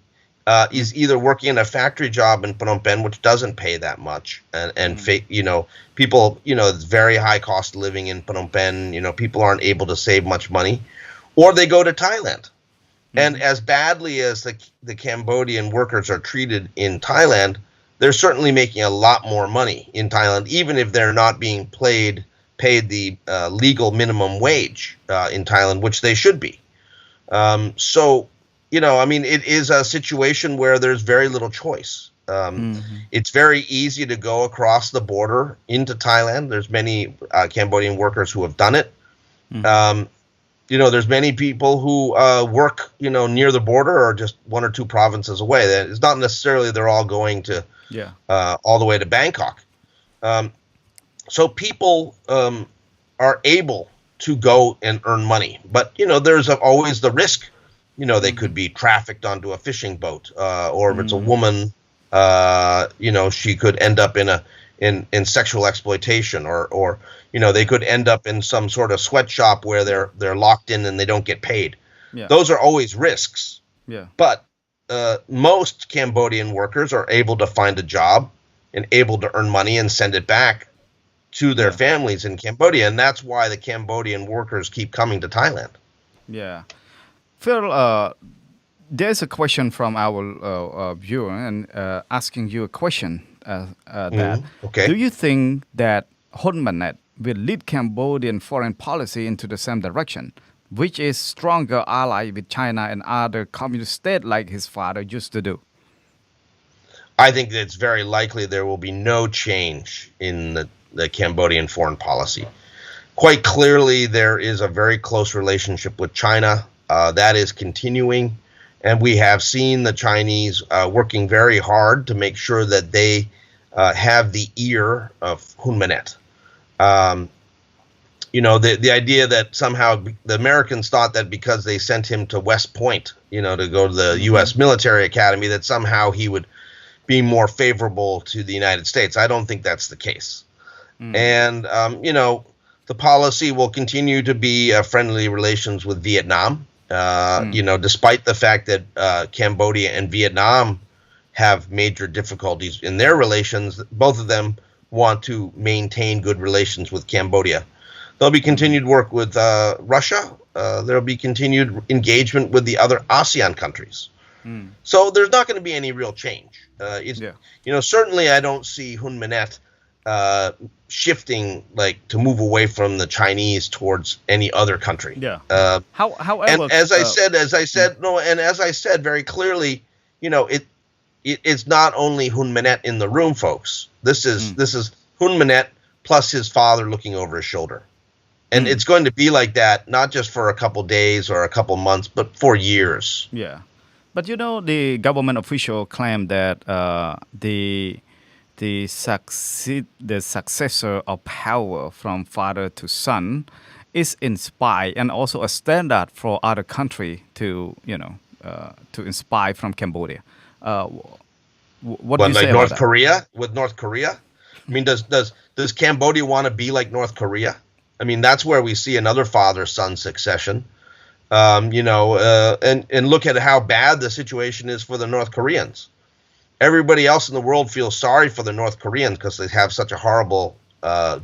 S2: is either working in a factory job in Phnom Penh, which doesn't pay that much, and people, it's very high cost of living in Phnom Penh. People aren't able to save much money, or they go to Thailand. And as badly as the Cambodian workers are treated in Thailand, they're certainly making a lot more money in Thailand, even if they're not being paid the legal minimum wage in Thailand, which they should be. It is a situation where there's very little choice. It's very easy to go across the border into Thailand. There's many Cambodian workers who have done it. There's many people who work, near the border or just one or two provinces away. It's not necessarily they're all going to all the way to Bangkok. So people are able to go and earn money. But, there's always the risk. They could be trafficked onto a fishing boat, or if it's a woman, she could end up in sexual exploitation, or they could end up in some sort of sweatshop where they're locked in and they don't get paid. Yeah. Those are always risks. Yeah. But most Cambodian workers are able to find a job and able to earn money and send it back to their families in Cambodia, and that's why the Cambodian workers keep coming to Thailand.
S1: Yeah. Phil, there's a question from our viewer and asking you a question.
S2: Okay.
S1: Do you think that Hun Manet will lead Cambodian foreign policy into the same direction, which is stronger ally with China and other communist states like his father used to do?
S2: I think that it's very likely there will be no change in the Cambodian foreign policy. Quite clearly, there is a very close relationship with China. That is continuing, and we have seen the Chinese working very hard to make sure that they have the ear of Hun Manet. The idea that somehow the Americans thought that because they sent him to West Point, to go to the U.S. military academy, that somehow he would be more favorable to the United States. I don't think that's the case. And, the policy will continue to be friendly relations with Vietnam. Despite the fact that Cambodia and Vietnam have major difficulties in their relations, both of them want to maintain good relations with Cambodia. There'll be continued work with Russia. There'll be continued engagement with the other ASEAN countries. So there's not going to be any real change. Certainly I don't see Hun Manet shifting like to move away from the Chinese towards any other country.
S1: Yeah.
S2: However, and as I said very clearly, it's not only Hun Manet in the room, folks. This is Hun Manet plus his father looking over his shoulder. And it's going to be like that, not just for a couple days or a couple months, but for years.
S1: Yeah. But the government official claimed that the successor of power from father to son is inspired and also a standard for other country to inspire from Cambodia. What do you say
S2: North
S1: about
S2: Korea? With North Korea? I mean, does Cambodia want to be like North Korea? I mean, that's where we see another father-son succession. And look at how bad the situation is for the North Koreans. Everybody else in the world feels sorry for the North Koreans because they have such a horrible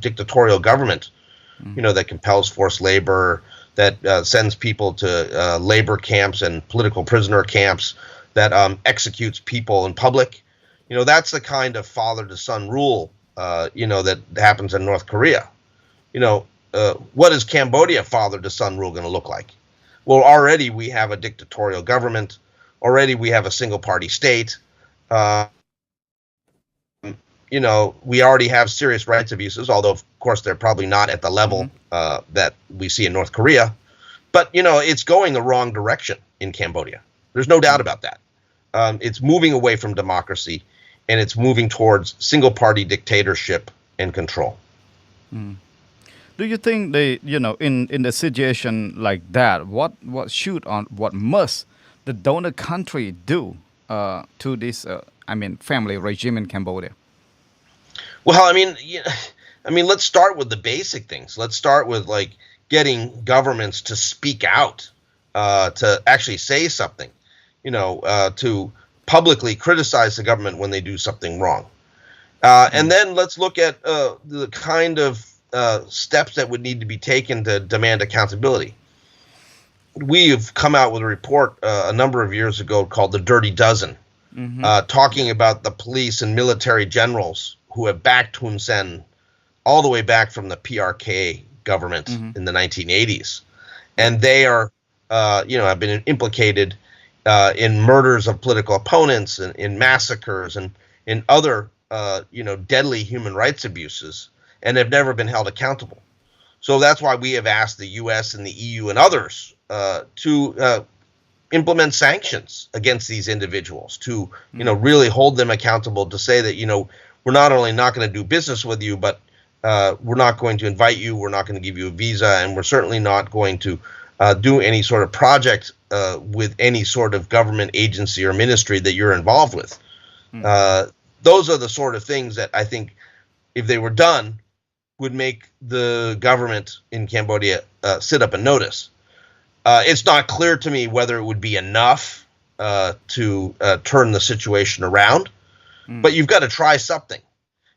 S2: dictatorial government, that compels forced labor, that sends people to labor camps and political prisoner camps, that executes people in public. That's the kind of father-to-son rule, that happens in North Korea. What is Cambodia father-to-son rule going to look like? Well, already we have a dictatorial government. Already we have a single-party state. We already have serious rights abuses, although, of course, they're probably not at the level that we see in North Korea. But, it's going the wrong direction in Cambodia. There's no doubt about that. It's moving away from democracy, and it's moving towards single-party dictatorship and control.
S1: Do you think in the situation like that, what must the donor country do to this family regime in Cambodia?
S2: Well, let's start with the basic things. Let's start with getting governments to speak out, to actually say something, to publicly criticize the government when they do something wrong. And then let's look at the kind of steps that would need to be taken to demand accountability. We've come out with a report a number of years ago called The Dirty Dozen, talking about the police and military generals who have backed Hun Sen all the way back from the PRK government in the 1980s. And they are, have been implicated in murders of political opponents and in massacres and in other, deadly human rights abuses, and have never been held accountable. So that's why we have asked the U.S. and the EU and others to implement sanctions against these individuals, to really hold them accountable, to say that we're not only not going to do business with you, but we're not going to invite you, we're not going to give you a visa, and we're certainly not going to do any sort of project with any sort of government agency or ministry that you're involved with. Those are the sort of things that I think, if they were done, would make the government in Cambodia sit up and notice. It's not clear to me whether it would be enough to turn the situation around, but you've got to try something.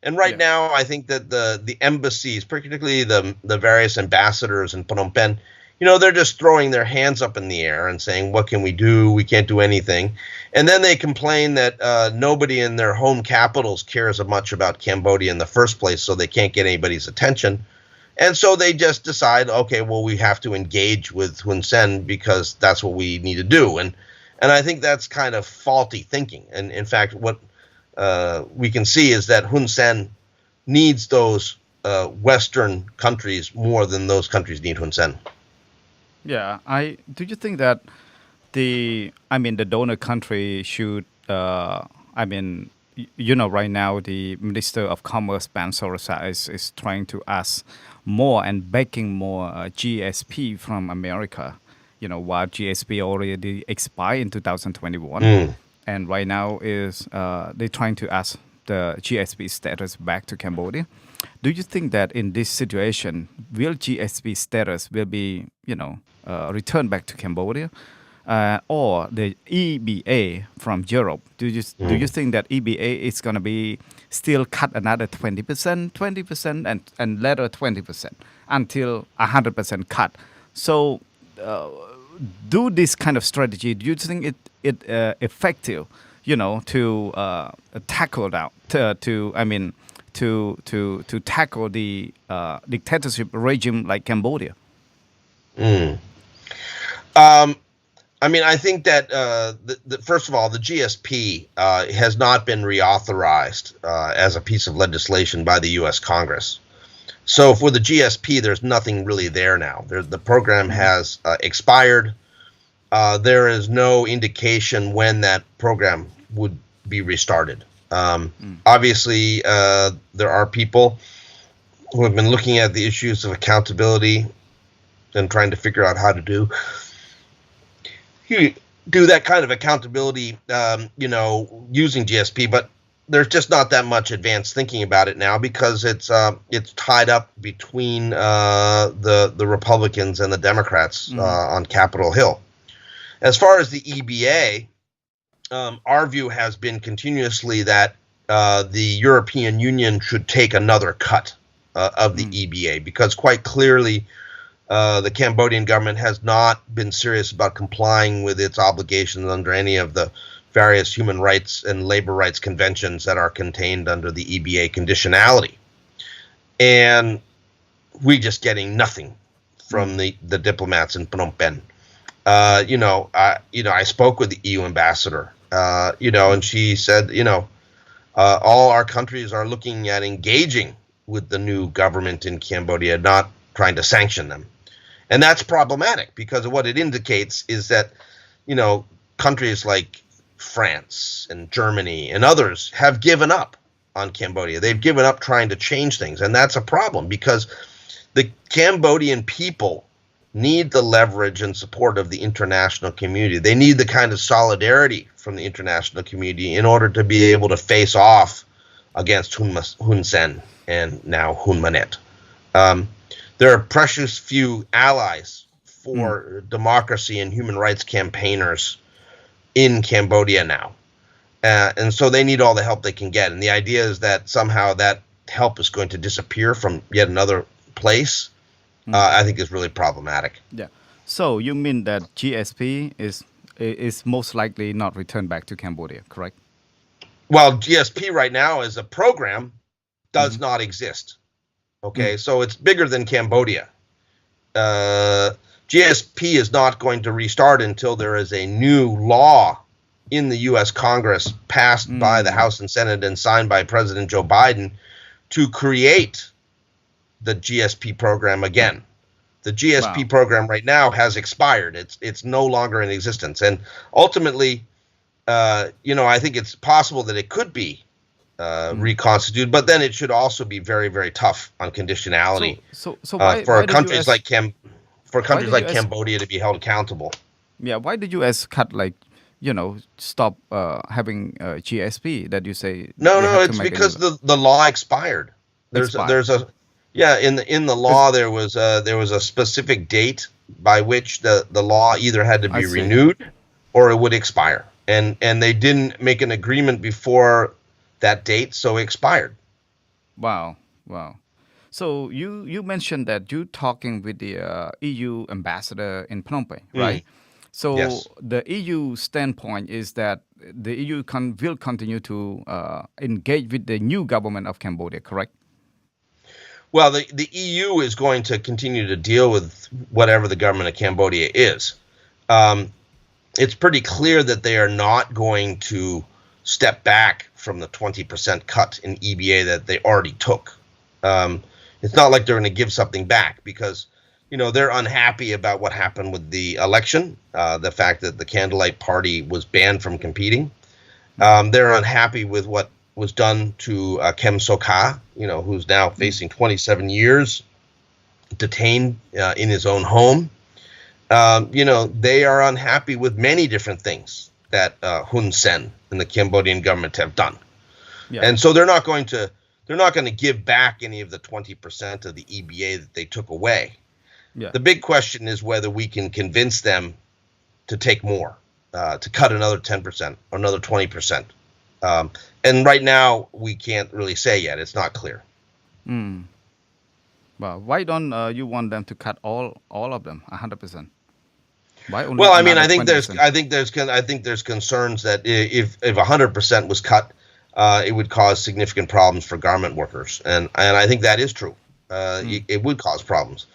S2: And right now, I think that the embassies, particularly the various ambassadors in Phnom Penh, they're just throwing their hands up in the air and saying, what can we do? We can't do anything. And then they complain that nobody in their home capitals cares much about Cambodia in the first place, so they can't get anybody's attention. And so they just decide, okay, well, we have to engage with Hun Sen because that's what we need to do. And I think that's kind of faulty thinking. And in fact, what we can see is that Hun Sen needs those Western countries more than those countries need Hun Sen.
S1: Yeah, do you think that the donor country should, right now the Minister of Commerce, Ban Sorasa, is trying to ask more and begging more GSP from America, while GSP already expired in 2021. And right now is they're trying to ask the GSP status back to Cambodia. Do you think that in this situation, will GSP status will be, returned back to Cambodia, or the EBA from Europe? Do you think that EBA is going to be still cut another 20%, and later 20% until 100% cut? So, do this kind of strategy. Do you think it effective, to tackle that, to tackle the dictatorship regime like Cambodia?
S2: I mean, I think that first of all, the GSP has not been reauthorized as a piece of legislation by the U.S. Congress. So for the GSP, there's nothing really there now. The program has expired. There is no indication when that program would be restarted. Obviously, there are people who have been looking at the issues of accountability and trying to figure out how to do that kind of accountability, using GSP, but there's just not that much advanced thinking about it now because it's tied up between the Republicans and the Democrats on Capitol Hill. As far as the EBA, our view has been continuously that the European Union should take another cut of the EBA because quite clearly the Cambodian government has not been serious about complying with its obligations under any of the various human rights and labor rights conventions that are contained under the EBA conditionality. And we're just getting nothing from the diplomats in Phnom Penh. I spoke with the EU ambassador, and she said, all our countries are looking at engaging with the new government in Cambodia, not trying to sanction them. And that's problematic because what it indicates is that, countries like France and Germany and others have given up on Cambodia. They've given up trying to change things. And that's a problem because the Cambodian people need the leverage and support of the international community. They need the kind of solidarity from the international community in order to be able to face off against Hun Sen and now Hun Manet. There are precious few allies for democracy and human rights campaigners in Cambodia now. And so they need all the help they can get. And the idea is that somehow that help is going to disappear from yet another place, I think is really problematic.
S1: Yeah. So you mean that GSP is most likely not returned back to Cambodia, correct?
S2: Well, GSP right now as a program does not exist. Okay, so it's bigger than Cambodia. GSP is not going to restart until there is a new law in the U.S. Congress passed by the House and Senate and signed by President Joe Biden to create the GSP program again. The GSP program right now has expired. It's no longer in existence. And ultimately, I think it's possible that it could be reconstituted, but then it should also be very, very tough on conditionality.
S1: So why,
S2: for
S1: why
S2: countries like Cambodia to be held accountable.
S1: Yeah, why did U.S. cut stop having GSP that you say?
S2: No, it's because the law expired. In the law there was a specific date by which the law either had to be renewed or it would expire, and they didn't make an agreement before that date, so it expired.
S1: Wow. So you mentioned that you're talking with the EU ambassador in Phnom Penh, right? So
S2: yes.
S1: The EU standpoint is that the EU will continue to engage with the new government of Cambodia, correct?
S2: Well, the EU is going to continue to deal with whatever the government of Cambodia is. It's pretty clear that they are not going to step back from the 20% cut in EBA that they already took. It's not like they're going to give something back because, they're unhappy about what happened with the election, the fact that the Candlelight Party was banned from competing. They're unhappy with what was done to Kem Sokha, who's now facing 27 years detained in his own home. They are unhappy with many different things that Hun Sen and the Cambodian government have done. Yeah. And so they're not going to give back any of the 20% of the EBA that they took away. Yeah. The big question is whether we can convince them to take more, to cut another 10% or another 20%. And right now, we can't really say yet. It's not clear.
S1: Well, why don't you want them to cut all of them, 100%? Why only?
S2: Well, I mean, I think there's concerns that if 100% was cut, it would cause significant problems for garment workers, and I think that is true. It would cause problems.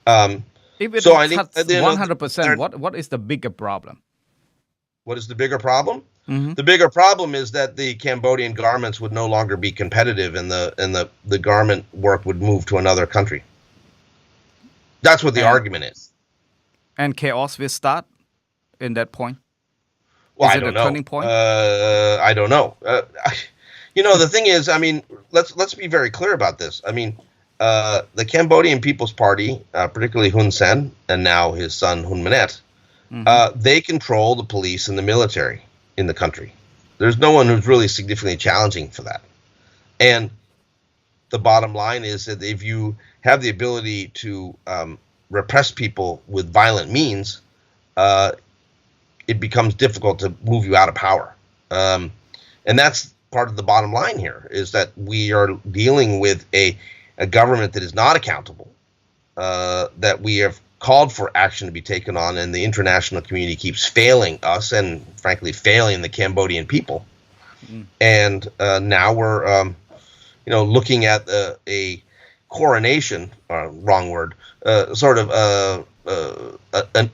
S1: If it
S2: So I think,
S1: cuts
S2: you know,
S1: 100%, what is the bigger problem?
S2: What is the bigger problem?
S1: Mhm.
S2: The bigger problem is that the Cambodian garments would no longer be competitive, and the garment work would move to another country. That's what the
S1: And-
S2: argument is.
S1: And chaos will start in that point?
S2: Well,
S1: Is
S2: I
S1: it
S2: don't
S1: a
S2: know.
S1: turning point?
S2: I don't know. You know, the thing is, I mean, let's be very clear about this. I mean, the Cambodian People's Party, particularly Hun Sen, and now his son Hun Manet, they control the police and the military in the country. There's no one who's really significantly challenging for that. And the bottom line is that if you have the ability to repress people with violent means, it becomes difficult to move you out of power. And that's part of the bottom line here, is that we are dealing with a government that is not accountable, that we have called for action to be taken on, and the international community keeps failing us and, frankly, failing the Cambodian people. And now we're, looking at a coronation, wrong word, sort of an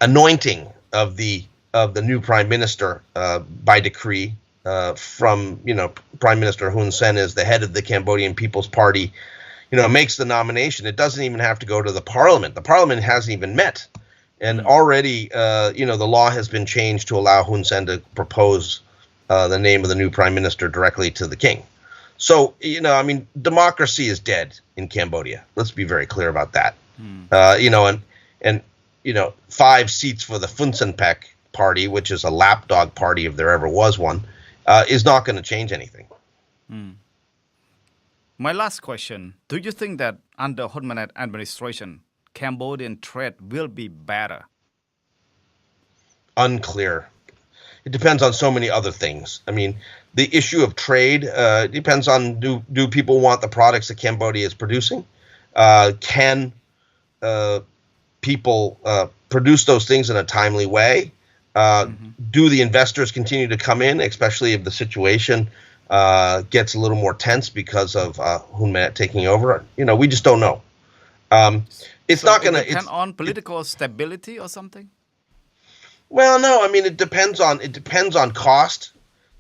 S2: anointing of the new prime minister by decree from Prime Minister Hun Sen as the head of the Cambodian People's Party. Makes the nomination. It doesn't even have to go to the parliament. The parliament hasn't even met, and already the law has been changed to allow Hun Sen to propose the name of the new prime minister directly to the king. So democracy is dead in Cambodia. Let's be very clear about that. And 5 seats for the Phun Sen Pek party, which is a lapdog party if there ever was one, is not going to change anything.
S1: My last question, do you think that under Hun Manet administration, Cambodian trade will be better?
S2: Unclear. It depends on so many other things. I mean, the issue of trade depends on do people want the products that Cambodia is producing? Can people produce those things in a timely way? Do the investors continue to come in, especially if the situation gets a little more tense because of Hun Manet taking over? We just don't know. It's not going to
S1: depend on political stability or something.
S2: Well, no. I mean, it depends on cost,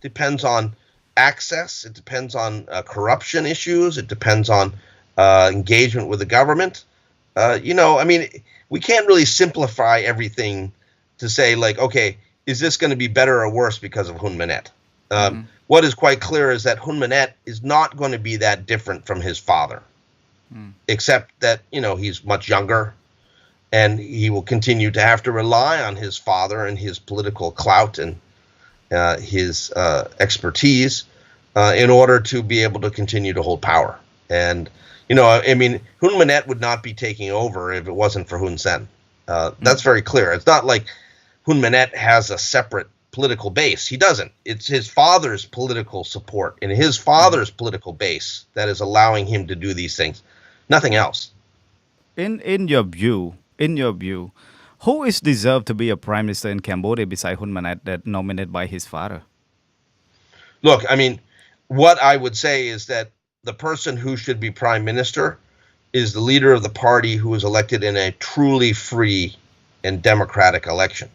S2: depends on access, it depends on corruption issues, it depends on engagement with the government. I mean, we can't really simplify everything to say, like, okay, is this going to be better or worse because of Hun Manet? What is quite clear is that Hun Manet is not going to be that different from his father, except that, he's much younger, and he will continue to have to rely on his father and his political clout and his expertise in order to be able to continue to hold power. And, I mean, Hun Manet would not be taking over if it wasn't for Hun Sen. That's very clear. It's not like Hun Manet has a separate political base. He doesn't. It's his father's political support and his father's political base that is allowing him to do these things. Nothing else.
S1: In your view, who is deserved to be a prime minister in Cambodia besides Hun Manet that nominated by his father?
S2: Look, I mean, what I would say is that the person who should be prime minister is the leader of the party who was elected in a truly free and democratic election.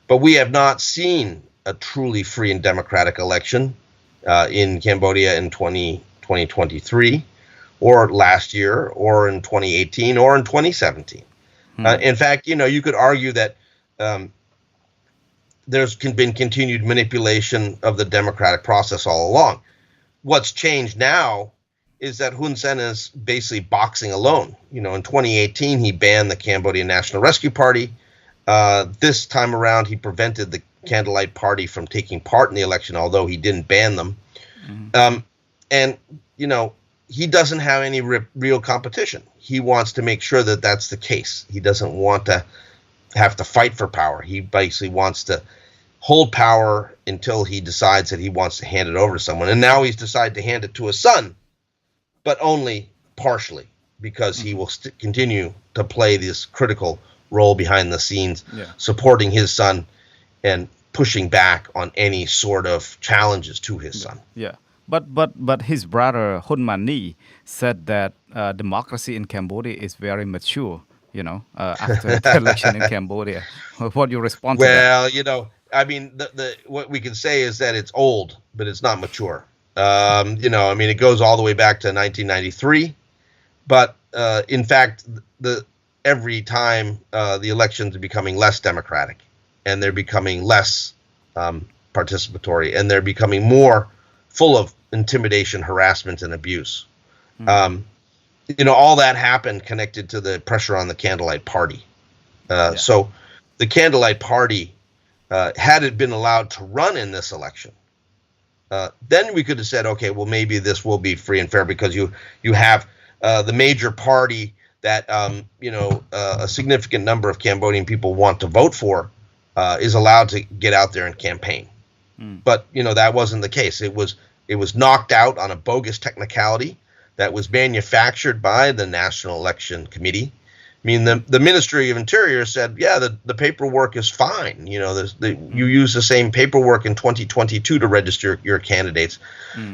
S2: But we have not seen a truly free and democratic election in Cambodia in 2023 or last year or in 2018 or in 2017. In fact, you could argue that there's been continued manipulation of the democratic process all along. What's changed now is that Hun Sen is basically boxing alone. In 2018, he banned the Cambodian National Rescue Party. This time around, he prevented the Candlelight Party from taking part in the election, although he didn't ban them. And, he doesn't have any real competition. He wants to make sure that that's the case. He doesn't want to have to fight for power. He basically wants to hold power until he decides that he wants to hand it over to someone. And now he's decided to hand it to his son, but only partially, because he will continue to play this critical role behind the scenes, supporting his son and pushing back on any sort of challenges to his son.
S1: Yeah. But his brother Hun Mani said that democracy in Cambodia is very mature, after the election in Cambodia. What do you respond to that?
S2: Well, I mean, the what we can say is that it's old, but it's not mature. I mean, it goes all the way back to 1993. But in fact, every time the elections are becoming less democratic, and they're becoming less participatory, and they're becoming more full of intimidation, harassment, and abuse. All that happened connected to the pressure on the Candlelight Party. So the Candlelight Party, had it been allowed to run in this election, then we could have said, okay, well, maybe this will be free and fair because you have the major party that, a significant number of Cambodian people want to vote for, is allowed to get out there and campaign. But, that wasn't the case. It was knocked out on a bogus technicality that was manufactured by the National Election Committee. I mean, the Ministry of Interior said, yeah, the paperwork is fine. You use the same paperwork in 2022 to register your candidates.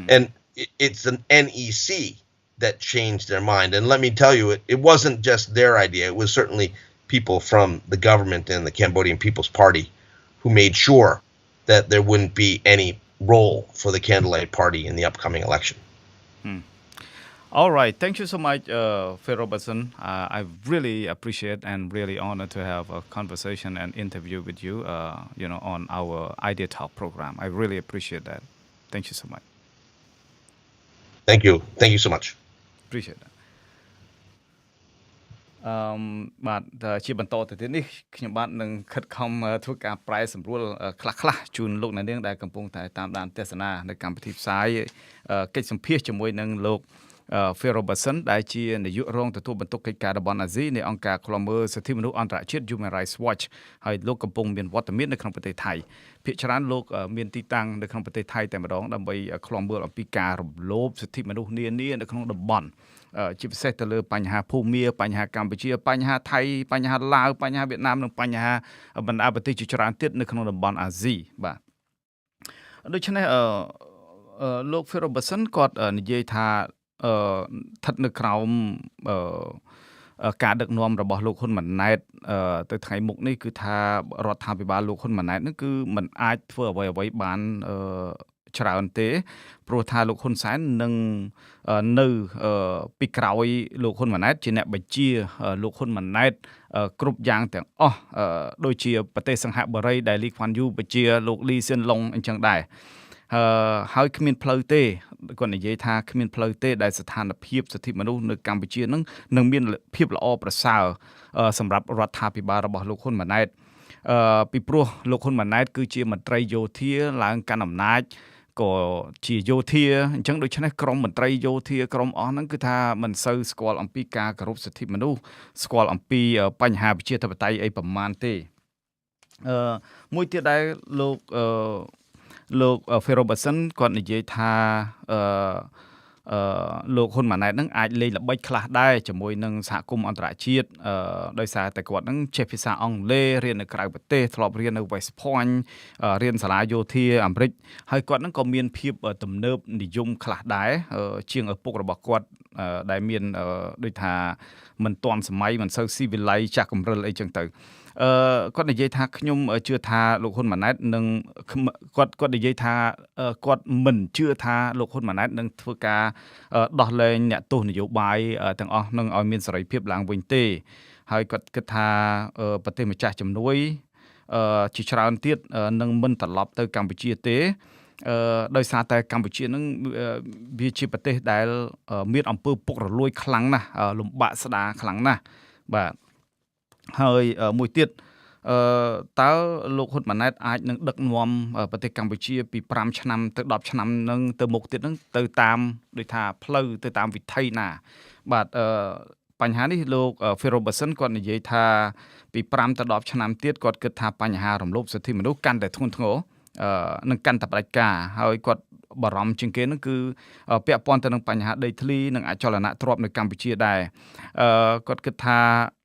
S2: And it's an NEC that changed their mind. And let me tell you, it wasn't just their idea. It was certainly people from the government and the Cambodian People's Party who made sure that there wouldn't be any role for the Candlelight Party in the upcoming election.
S1: All right. Thank you so much, Phil Robertson. I really appreciate and really honored to have a conversation and interview with you, on our Idea Talk program. I really appreciate that. Thank you so much.
S2: Thank you. Thank you so much.
S1: Appreciate that. បាទជាបន្តទៅទៀតនេះខ្ញុំបាទនឹងខិតខំធ្វើការប្រែសម្រួលខ្លះៗជូនលោកអ្នកនាងដែលកំពុងតែតាមដានទស្សនានៅកម្មវិធីផ្សាយកិច្ចសម្ភាសជាមួយនឹងលោកPhil Robertson ដែលជានាយករងទទួលបន្ទុកកិច្ចការតំបន់អាស៊ីនៃអង្គការឃ្លាំមើលសិទ្ធិមនុស្សអន្តរជាតិ Human Rights Watch ហើយលោកកំពុងមានវត្តមាននៅក្នុងប្រទេសថៃភាគច្រើនលោកមានទីតាំងនៅក្នុងប្រទេសថៃតែម្ដងដើម្បីឃ្លាំមើលអំពីការរំលោភសិទ្ធិមនុស្សនានានៅក្នុងតំបន់ជាពិសេសទៅលើបញ្ហាភូមាបញ្ហាកម្ពុជាបញ្ហាថៃបញ្ហាឡាវបញ្ហាវៀតណាមនិងបញ្ហាបណ្ដាប្រទេសជាច្រើនទៀតនៅក្នុងតំបន់អាស៊ីបាទដូច្នេះលោក Phil Robertson គាត់និយាយថាស្ថិតនៅក្រោមការដឹកនាំរបស់លោកហ៊ុនម៉ាណែតទៅថ្ងៃមុខនេះគឺថារដ្ឋាភិបាលលោកហ៊ុនម៉ាណែតនឹងគឺមិនអាចធ្វើអ្វីបានច្រើនទេព្រោះថាលោកហ៊ុនសែននឹងនៅពីក្រោយលោកហ៊ុនម៉ាណែតជាអ្នកបញ្ជាលោកហ៊ុនម៉ាណែតគ្រប់យ៉ាងទាំងអស់ដូចជាប្រទេសសង្ហបុរីដែលលីខ្វាន់យូបញ្ជាលោកលីសៀនឡុងអញ្ចឹងដែរហើយគ្មានផ្លូវទេគាត់និយាយថាគ្មានផ្លូវទេដែលស្ថានភាពសិទ្ធិមនុស្សនៅកម្ពុជានឹងមានភាពល្អប្រសើរសម្រាប់រដ្ឋាភិបាលរបស់លោកហ៊ុនម៉ាណែតពីព្រោះលោកហ៊ុនម៉ាណែតគឺជាមន្ត្រីយោធាឡើងកាន់អំណាចក៏ជាយោធាអញ្ចឹងដូច្នេះក្រមមន្ត្រីយោធាក្រមអស់ហ្នឹងគឺថាមិនសូវស្គាល់អំពីការគោរពសិទ្ធិមនុស្សស្គាល់អំពីបញ្ហាប្រជាធិបតេយ្យអីប្រមាណទេមួយទៀតដែលលោក Phil Robertson គាត់និយាយថាលោកហ៊ុនម៉ាណែតនឹងអាចលេងល្បិចខ្លះដែរជាមួយនឹងសហគមន៍អន្តរជាតិដោយសារតែគាត់នឹងចេះភាសាអង់គ្លេសរៀននៅក្រៅប្រទេសធ្លាប់រៀននៅ West Point រៀនសាលាយោធាអាមេរិកហើយគាត់នឹងក៏មានភាពទំនើបនិយមខ្លះដែរជាងឪពុករបស់គាត់ដែលមានដូចថាមិនទាន់សម័យមិនសូវស៊ីវិល័យចាស់កំរិលអីចឹងទៅគាត់និយាយថាខ្ញុំជឿថាលោកហ៊ុនម៉ាណែតនឹងគាត់និយាយថាគាត់មិនជឿថាលោកហ៊ុនម៉ាណែតនឹងធ្វើការដោះលែងអ្នកទោសនយោបាយទាំងអស់នឹងឲ្យមានសេរីភាពឡើងវិញទេហើយគាត់គិតថាប្រទេសម្ចាស់ជំនួយជាច្រើនទៀតនឹងមិនត្រឡប់ទៅកម្ពុជាទេដោយសារតែកម្ពុជានឹងវាជាប្រទេសដែលមានអំពើពុករលួយខ្លាំងណាស់លំបាកស្ដារខ្លាំងណាស់បាទហើយមួយទៀតតើលោកហ៊ុនម៉ាណែតអាចនឹងដឹកនាំប្រទេសកម្ពុជាពី5ឆ្នាំទៅ10ឆ្នាំនឹងទៅមុខទៀតនឹងទៅតាមដូចថាផ្លូវទៅតាមវិថីណាបាទបញ្ហានេះលោក Phil Robertson គាត់និយាយថាពី5ទៅ10ឆ្នាំទៀតគាត់គិតថាបញ្ហារំលោភសិទ្ធិមនុស្សកាន់តែធ្ងន់ធ្ងរនឹងកាន់តែផ្ដាច់ការហើយគាត់បារម្ភជាងគេនឹងគឺពាក់ព័ន្ធទៅនឹងបញ្ហាដីធ្លីនិងអចលនទ្រព្យនៅកម្ពុជាដែរគាត់គិតថា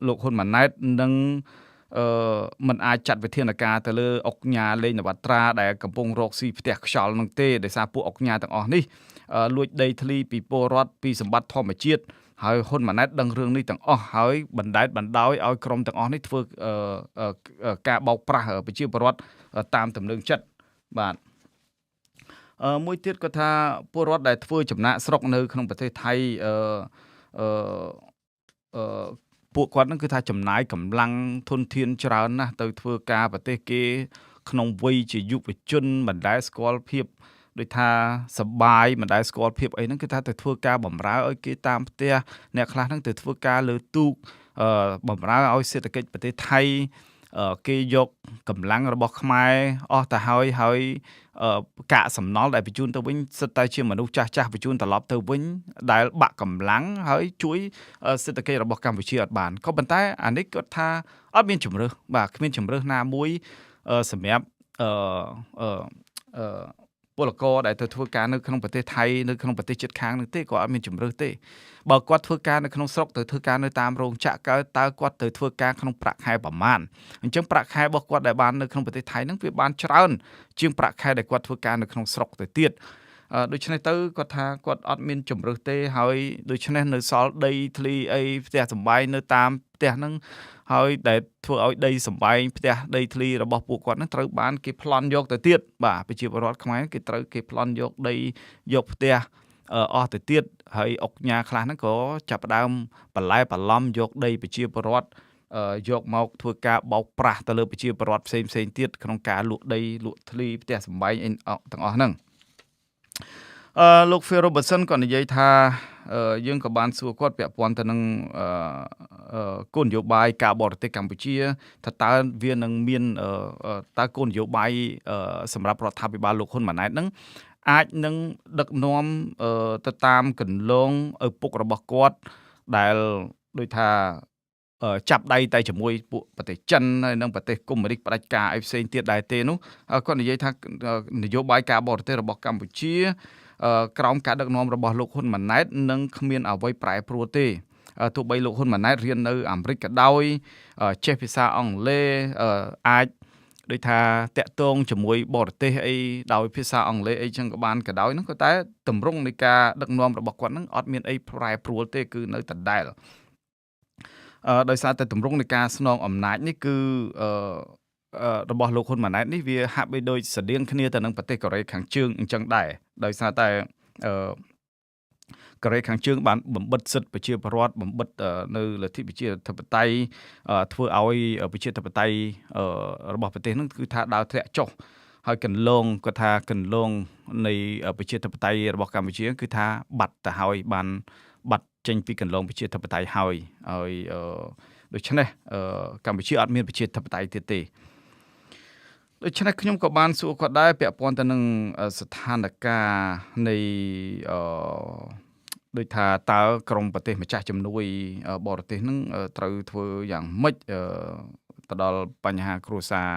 S1: លោកហ៊ុនម៉ាណែតនឹង มันអាចចាត់វិធានការទៅលើអុកញ៉ាលេងនវត្រាដែលកំពុងរកស៊ីផ្ទះខ្យល់នឹងទេដោយសារពួកអុកញ៉ាទាំងអស់នេះលួចដីធ្លីពីពលរដ្ឋពីសម្បត្តិធម្មជាតិហើយហ៊ុនម៉ាណែតដឹងរឿងនេះទាំងអស់ហើយបណ្តែតបណ្ដោយឲ្យក្រុមទាំងអស់នេះធ្វើការបោកប្រាស់ប្រជាពលរដ្ឋតាមទំនឹងចិត្តបាទមួយទៀតគាត់ថាពលរដ្ឋដែលធ្វើចំណាក់ស្រុកនៅក្នុងប្រទេសថៃពួកគាត់នឹងគឺថាចំណាយកម្លាំងធនធានច្រើនណាស់ទៅធ្វើការប្រទេសគេក្នុងវ័យជាយុវជនមិនដែលស្គាល់ភាពដូចថាសបាយមិនដែលស្គាល់ភាពអីហ្នឹងគឺថាទៅធ្វើការបម្រើឲ្យគេតាមផ្ទះអ្នកខ្លះហ្នឹងទៅធ្វើការលើទូកបម្រើឲ្យសេដ្ឋកិច្ចប្រទេសថៃគេយកកម្លាំងរបស់ខ្មែរអស់ទៅហើយកាកសំណល់ដែលបញ្ជូនទៅវិញសិតតែជាមនុស្សចាស់បញ្ជូនត្រឡប់ទៅវិញដែលបាក់កម្លាំងហើយជួយសេដ្ឋកិច្ចរបស់កម្ពុជាអត់បានក៏ប៉ុន្តែអានេះគាត់ថាអត់មានជំរើសបាទគ្មានជំរើសណាមួយសម្រាប់ពលករដែលទៅធ្វើការនៅក្នុងប្រទេសថៃនៅក្នុងប្រទេសជិតខាងនោះទេក៏អត់មានជំរើសទេបើគាត់ធ្វើការនៅក្នុងស្រុកទៅធ្វើការនៅតាមរោងចក្រតើគាត់ទៅធ្វើការក្នុងប្រាក់ខែប្រមាណអញ្ចឹងប្រាក់ខែរបស់គាត់ដែលបាននៅក្នុងប្រទេសថៃហ្នឹងវាបានច្រើនជាងប្រាក់ខែដែលគាត់ធ្វើការនៅក្នុងស្រុកទៅទៀតដូច្នេះទៅគាត់ថាគាត់អត់មានជំរើសទេហើយដូច្នេះនៅសល់ដីធ្លីអីផ្ទះសម្បែងនៅតាមផ្ទះហ្នឹងហើយដែលធ្វើឲ្យដីសម្បែងផ្ទះដីធ្លីរបស់ពួកគាត់ហ្នឹងត្រូវបានគេប្លន់យកទៅទៀតបាទប្រជាពលរដ្ឋខ្មែរគេត្រូវគេប្លន់យកដីយកផ្ទះអស់ទៅទៀតហើយអុកញ៉ាខ្លះហ្នឹងក៏ចាប់ផ្ដើមបន្លែបន្លំយកដីប្រជាពលរដ្ឋយកមកធ្វើការបោកប្រាស់ទៅលើប្រជាពលរដ្ឋផ្សេងទៀតក្នុងការលក់ដីលក់ធ្លីផ្ទះសម្បែងទាំងអស់ហ្នឹងលោក Phil Robertson ក៏និយាយថាយើងក៏បានសួរគាត់ពាក់ព័ន្ធទៅនឹងគោលនយោបាយការបរទេសកម្ពុជាថាតើវានឹងមានតើគោលនយោបាយសម្រាប់រដ្ឋាភិបាលលោកហ៊ុនម៉ាណែតហ្នឹងអាចនឹងដឹកនាំទៅតាមកន្លងឪពុករបស់គាត់ដែលដូចថាចាប់ដៃតែជាមួយពួកប្រទេសចិនហើយនិងប្រទេសកុម្មុយនីសផ្ដាច់ការអីផ្សេងទៀតដែរទេនោះគាត់និយាយថានយោបាយការបរទេសរបស់កម្ពុជាក្រោមការដឹកនាំរបស់លោកហ៊ុនម៉ាណែតនឹងគ្មានអ្វីប្រែប្រួលទេទោះបីលោកហ៊ុនម៉ាណែតរៀននៅអាមេរិកក៏ដោយចេះភាសាអង់គ្លេសអាចដូចថាតាក់ទងជាមួយបរទេសអីដោយភាសាអង់គ្លេសអីចឹងក៏បានក៏ដោយហ្នឹងក៏តែតម្រង់នៃការដឹកនាំរបស់គាត់ហ្នឹងអត់មានអីប្រែប្រួលទេគឺនៅដដែលដោយសារតែតម្រង់នៃការស្នងអំណាចនេះគឺរបស់លោកហ៊ុនម៉ាណែតនេះវាហាក់បីដូចស្រដៀងគ្នាទៅនឹងប្រទេសកូរ៉េខាងជើងអញ្ចឹងដែរដោយសារតែកូរ៉េខាងជើងបានបំបិទសិទ្ធិប្រជាពលរដ្ឋបំបិទនៅលទ្ធិប្រជាធិបតេយ្យធ្វើឲ្យប្រជាធិបតេយ្យរបស់ប្រទេសហ្នឹងគឺថាដើរធ្លាក់ចុះហើយកន្លងគាត់ថាកន្លងនៃប្រជាធិបតេយ្យរបស់កម្ពុជាគឺថាបាត់ទៅហើយបានបាត់ចេញពីកន្លងប្រជាធិបតេយ្យហើយដូច្នេះកម្ពុជាអត់មានប្រជាធិបតេយ្យទៀតទេដូច្នេះខ្ញុំក៏បានសួរគាត់ដែរពាក់ព័ន្ធទៅនឹងស្ថានភាពនៃដូចថាតើក្រមប្រទេសម្ចាស់ជំនួយបរទេសនឹងត្រូវធ្វើយ៉ាងម៉េចទៅដល់បញ្ហាគ្រួសារ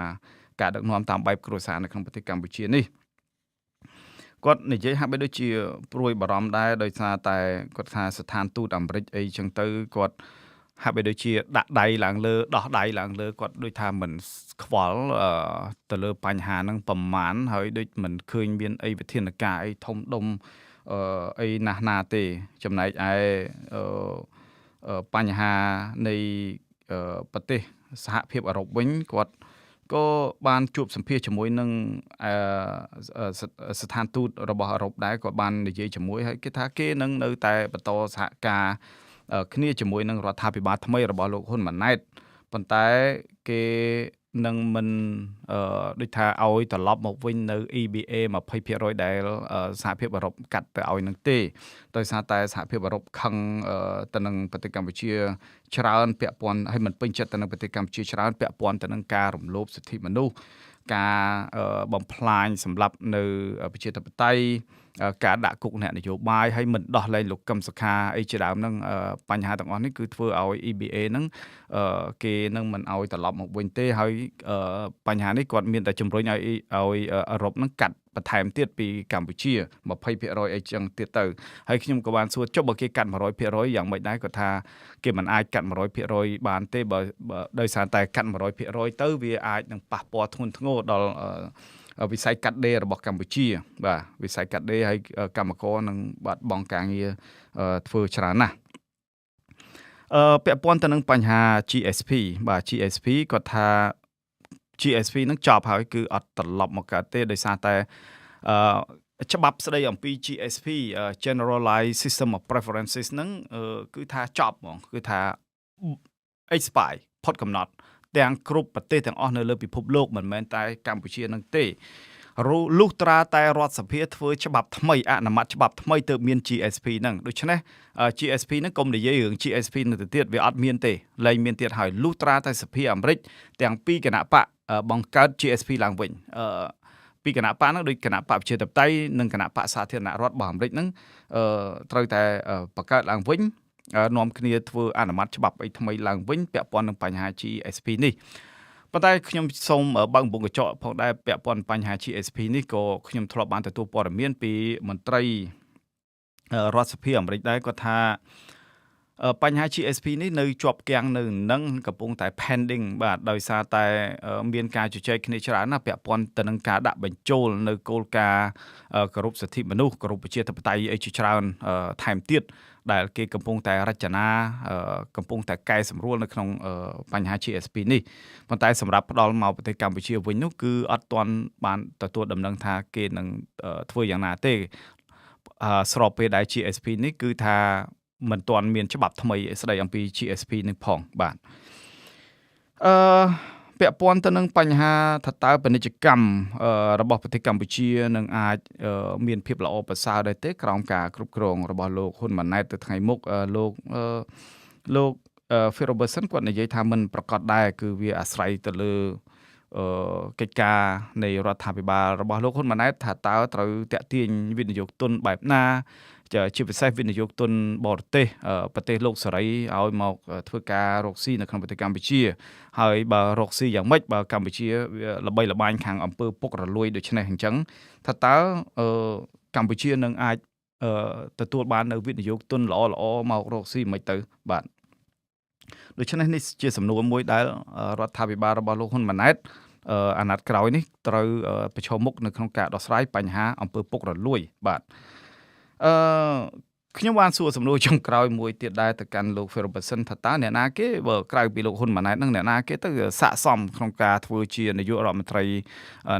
S1: ការដឹកនាំតាមបែបគ្រួសារនៅក្នុងប្រទេសកម្ពុជានេះគាត់និយាយហាក់បីដូចជាព្រួយបារម្ភដែរដោយសារតែគាត់ថាស្ថានទូតអាមេរិកអីចឹងទៅគាត់ហាក់បីដូចជាដាក់ដៃឡើងលើដោះដៃឡើងលើគាត់ដូចថាមិនខ្វល់ទៅលើបញ្ហាហ្នឹងប្រមាណហើយដូចមិនឃើញមានអីវិធានការអីធំដុំអីណាស់ណាទេចំណែកឯបញ្ហានៃប្រទេសសហភាពអឺរ៉ុបវិញគាត់ក៏បានជួបសម្ភាសជាមួយនឹងស្ថានទូតរបស់អឺរ៉ុបដែរគាត់បាននិយាយជាមួយហើយគេថាគេនឹងនៅតែបន្តសហការគ្នាជាមួយនឹងរដ្ឋាភិបាលថ្មីរបស់លោកហ៊ុនម៉ាណែតប៉ុន្តែគេនឹងមិនដូចថាឲ្យត្រឡប់មកវិញនៅ EBA 20% ដែលសហភាពអឺរ៉ុបកាត់ទៅឲ្យនឹងទេដោយសារតែសហភាពអឺរ៉ុបខឹងទៅនឹងប្រទេសកម្ពុជាច្រើនពាក់ព័ន្ធហើយមិនពេញចិត្តទៅនឹងប្រទេសកម្ពុជាច្រើនពាក់ព័ន្ធទៅនឹងការរំលោភសិទ្ធិមនុស្សការបំផ្លាញសម្លាប់នៅប្រជាធិបតេយ្យ ការដាក់គុកអ្នកនយោបាយហើយមិនដោះលែងលោកកឹមសុខាអីជាដើមហ្នឹងបញ្ហាទាំងអស់នេះគឺធ្វើឲ្យ EBA ហ្នឹងគេនឹងមិនឲ្យត្រឡប់មកវិញទេហើយបញ្ហានេះគាត់មានតែជំរុញឲ្យអឺរ៉ុបហ្នឹងកាត់បន្ថែមទៀតពីកម្ពុជា 20% អីចឹងទៀតទៅហើយខ្ញុំក៏បានសួរចុះបើគេកាត់ 100% យ៉ាងម៉េចដែរគាត់ថាគេមិនអាចកាត់ 100% បានទេបើដោយសារតែកាត់ 100% ទៅវាអាចនឹងប៉ះពាល់ធ្ងន់ធ្ងរដល់វិស័យកាត់ដេររបស់កម្ពុជាបាទវិស័យកាត់ដេរហើយកម្មករនឹងបាត់បង់ការងារធ្វើច្រើនណាស់ពាក់ព័ន្ធទៅនឹងបញ្ហា GSP បាទ GSP គាត់ថា GSP នឹងចប់ហើយគឺអត់ត្រឡប់មកកើតទេដោយសារតែច្បាប់ស្ដីអំពី GSP Generalized System of Preferences ហ្នឹងគឺថាចប់ហ្មងគឺថា expire ផុតកំណត់ទាំងគ្រប់ប្រទេសទាំងអស់នៅលើពិភពលោកមិនមែនតែកម្ពុជានឹងទេលុះត្រាតែរដ្ឋសភាធ្វើច្បាប់ថ្មីអនុម័តច្បាប់ថ្មីទើបមាន GSP ហ្នឹងដូច្នេះ GSP ហ្នឹងកុំនិយាយរឿង GSP នឹងទៅទៀតវាអត់មានទេលែងមានទៀតហើយលុះត្រាតែសភាអាមេរិកទាំងពីរគណៈបកបង្កើត GSP ឡើងវិញពីគណៈបកហ្នឹងដូចគណៈបកប្រជាធិបតេយ្យនិងគណៈបកសាធារណរដ្ឋរបស់អាមេរិកហ្នឹងត្រូវតែបង្កើតឡើងវិញនាំគ្នាធ្វើអនុម័តច្បាប់អីថ្មីឡើងវិញពាក់ព័ន្ធនឹងបញ្ហា GSP នេះប៉ុន្តែខ្ញុំសូមបើកបំពង់កញ្ចក់ផងដែរពាក់ព័ន្ធបញ្ហា GSP នេះក៏ខ្ញុំធ្លាប់បានទទួលព័ត៌មានពីមន្ត្រីរដ្ឋសភាអាមេរិកដែរគាត់ថាបញ្ហា GSP នេះនៅជាប់គាំងនៅនឹងកំពុងតែ pending បាទដោយសារតែមានការជជែកគ្នាច្រើនណាស់ពាក់ព័ន្ធទៅនឹងការដាក់បញ្ចូលនៅគោលការណ៍គោរពសិទ្ធិមនុស្សគោរពប្រជាធិបតេយ្យអីជាច្រើនថែមទៀតដែលគេកំពុងតែរចនាកំពុងតែកែសម្រួលនៅក្នុងបញ្ហា GSP នេះប៉ុន្តែសម្រាប់ផ្ដល់មកប្រទេសកម្ពុជាវិញនោះគឺអត់ទាន់បានទទួលដំណឹងថាគេនឹងធ្វើយ៉ាងណាទេស្របពេលដែល GSP នេះគឺថាមិនទាន់មានច្បាប់ថ្មីស្ដីអំពី GSP នេះផងបាទពាក់ព័ន្ធទៅនឹងបញ្ហាថាតើពាណិជ្ជកម្មរបស់ប្រទេសកម្ពុជានឹងអាចមានភាពល្អប្រសើរដែរទេក្រោមការគ្រប់គ្រងរបស់លោកហ៊ុនម៉ាណែតទៅថ្ងៃមុខលោក Ferguson គាត់និយាយថាមិនប្រកាសដែរគឺវាអាស្រ័យទៅលើកិច្ចការនៃរដ្ឋាភិបាលរបស់លោកហ៊ុនម៉ាណែតថាតើត្រូវតាក់ទាញវិនិយោគទុនបែបណាជាពិសេសវិនិយោគទុនបរទេសប្រទេសលោកសេរីឲ្យមកធ្វើការរកស៊ីនៅក្នុងប្រទេសកម្ពុជាហើយបើរកស៊ីយ៉ាងម៉េចបើកម្ពុជាល្បីល្បាញខាងអំពើពុករលួយដូច្នេះអញ្ចឹងថាតើកម្ពុជានឹងអាចទទួលបាននៅវិនិយោគទុនល្អមករកស៊ីមិនទៅបាទដូច្នេះនេះជាសំណួរមួយដែលរដ្ឋាភិបាលរបស់លោកហ៊ុនម៉ាណែតអាណត្តិក្រោយនេះត្រូវប្រឈមមុខនៅក្នុងការដោះស្រាយបញ្ហាអំពើពុករលួយបាទខ្ញុំបានសួរសំណួរចុងក្រោយមួយទៀតដែរទៅកាន់លោក Ferguson ថាតើអ្នកណាគេបើក្រៅពីលោកហ៊ុនម៉ាណែតនឹងអ្នកណាគេទៅស័ក្តិសមក្នុងការធ្វើជានាយករដ្ឋមន្ត្រី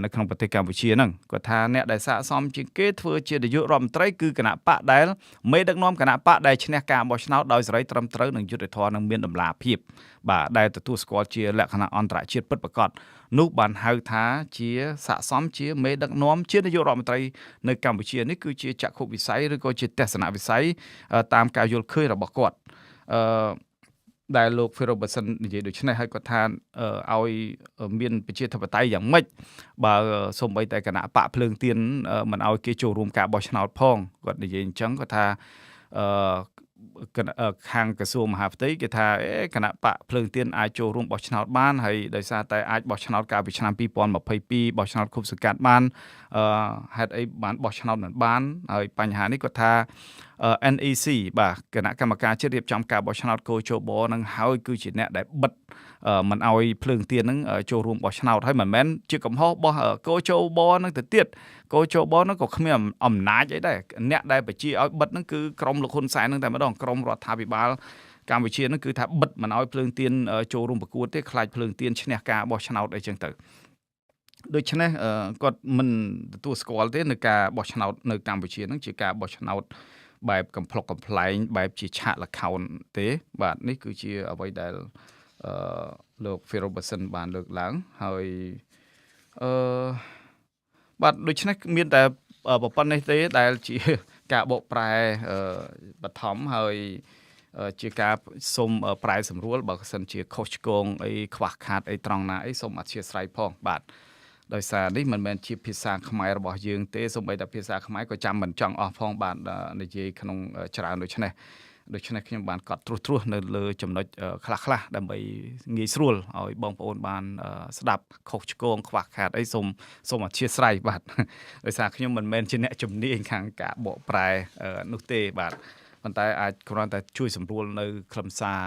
S1: នៅក្នុងប្រទេសកម្ពុជាហ្នឹងគាត់ថាអ្នកដែលស័ក្តិសមជាងគេធ្វើជានាយករដ្ឋមន្ត្រីគឺគណៈបកដែលមេដឹកនាំគណៈបកដែលឈ្នះការបោះឆ្នោតដោយសេរីត្រឹមត្រូវនិងយុត្តិធម៌និងមានតម្លាភាពបាទដែលទទួលស្គាល់ជាលក្ខណៈអន្តរជាតិពិតប្រាកដនោះបានហៅថាជាស័ក្តិសមជាមេដឹកនាំជានាយករដ្ឋមន្ត្រីនៅកម្ពុជានេះគឺជាចក្ខុវិស័យឬក៏ជាទស្សនវិស័យតាមការយល់ឃើញរបស់គាត់ដែលលោក Ferguson និយាយដូចនេះហើយគាត់ថាឲ្យមានប្រជាធិបតេយ្យយ៉ាងម៉េចបើសូម្បីតែគណៈបកភ្លើងទៀនមិនឲ្យគេចូលរួមការបោះឆ្នោតផងគាត់និយាយអញ្ចឹងគាត់ថាខាងក្រសួងមហាផ្ទៃគេថាគណៈបកភ្លើងទៀនអាចចូលរួមបោះឆ្នោតបានហើយដោយសារតែអាចបោះឆ្នោតកាលពីឆ្នាំ2022បោះឆ្នោតឃុំសង្កាត់បានហេតុអីបានបោះឆ្នោតមិនបានហើយបញ្ហានេះគាត់ថាNEC បាទគណៈកម្មការជាតិរៀបចំការបោះឆ្នោតកោជបនឹងហើយគឺជាអ្នកដែលបិទមិនឲ្យភ្លើងទៀននឹងចូលរួមបោះឆ្នោតហើយមិនមែនជាកំហុសរបស់កោជបនឹងទៅទៀតកោជបនឹងក៏គ្មានអំណាចអីដែរអ្នកដែលបញ្ជាឲ្យបិទនឹងគឺក្រមលោកហ៊ុនសែននឹងតែម្ដងក្រមរដ្ឋាភិបាលកម្ពុជានឹងគឺថាបិទមិនឲ្យភ្លើងទៀនចូលរួមប្រកួតទេខ្លាចភ្លើងទៀនឈ្នះការបោះឆ្នោតអីចឹងទៅដូច្នេះគាត់មិនទទួលស្គាល់ទេនៅការបោះឆ្នោតនៅកម្ពុជានឹងជាការបោះឆ្នោតបែបកំប្លុកកំប្លែងបែបជាឆាកល្ខោនទេបាទនេះគឺជាអ្វីដែលលោក Ferguson បានលើកឡើងហើយបាទដូច្នេះមានតែប៉ុណ្ណេះទេដែលជាការបកប្រែបឋមហើយជាការសុំប្រែសម្រួលបើសិនជាខុសឆ្គងអីខ្វះខាតអីត្រង់ណាអីសូមអធិស្ឋានផងបាទ ដោយសារនេះមិនមែនជាភាសាខ្មែររបស់យើងទេសូម្បីតែភាសាខ្មែរក៏ចាំមិនចង់អស់ផងបាទនិយាយក្នុងច្រើនដូច្នេះខ្ញុំបានកត់ត្រួសនៅលើចំណុចខ្លះដើម្បីងាយស្រួលឲ្យបងប្អូនបានស្ដាប់ខុសឆ្គងខ្វះខាតអីសូមអធិស្ឋានបាទដោយសារខ្ញុំមិនមែនជាអ្នកជំនាញខាងការបកប្រែនោះទេបាទប៉ុន្តែអាចគ្រាន់តែជួយសម្រួលនៅខ្លឹមសារ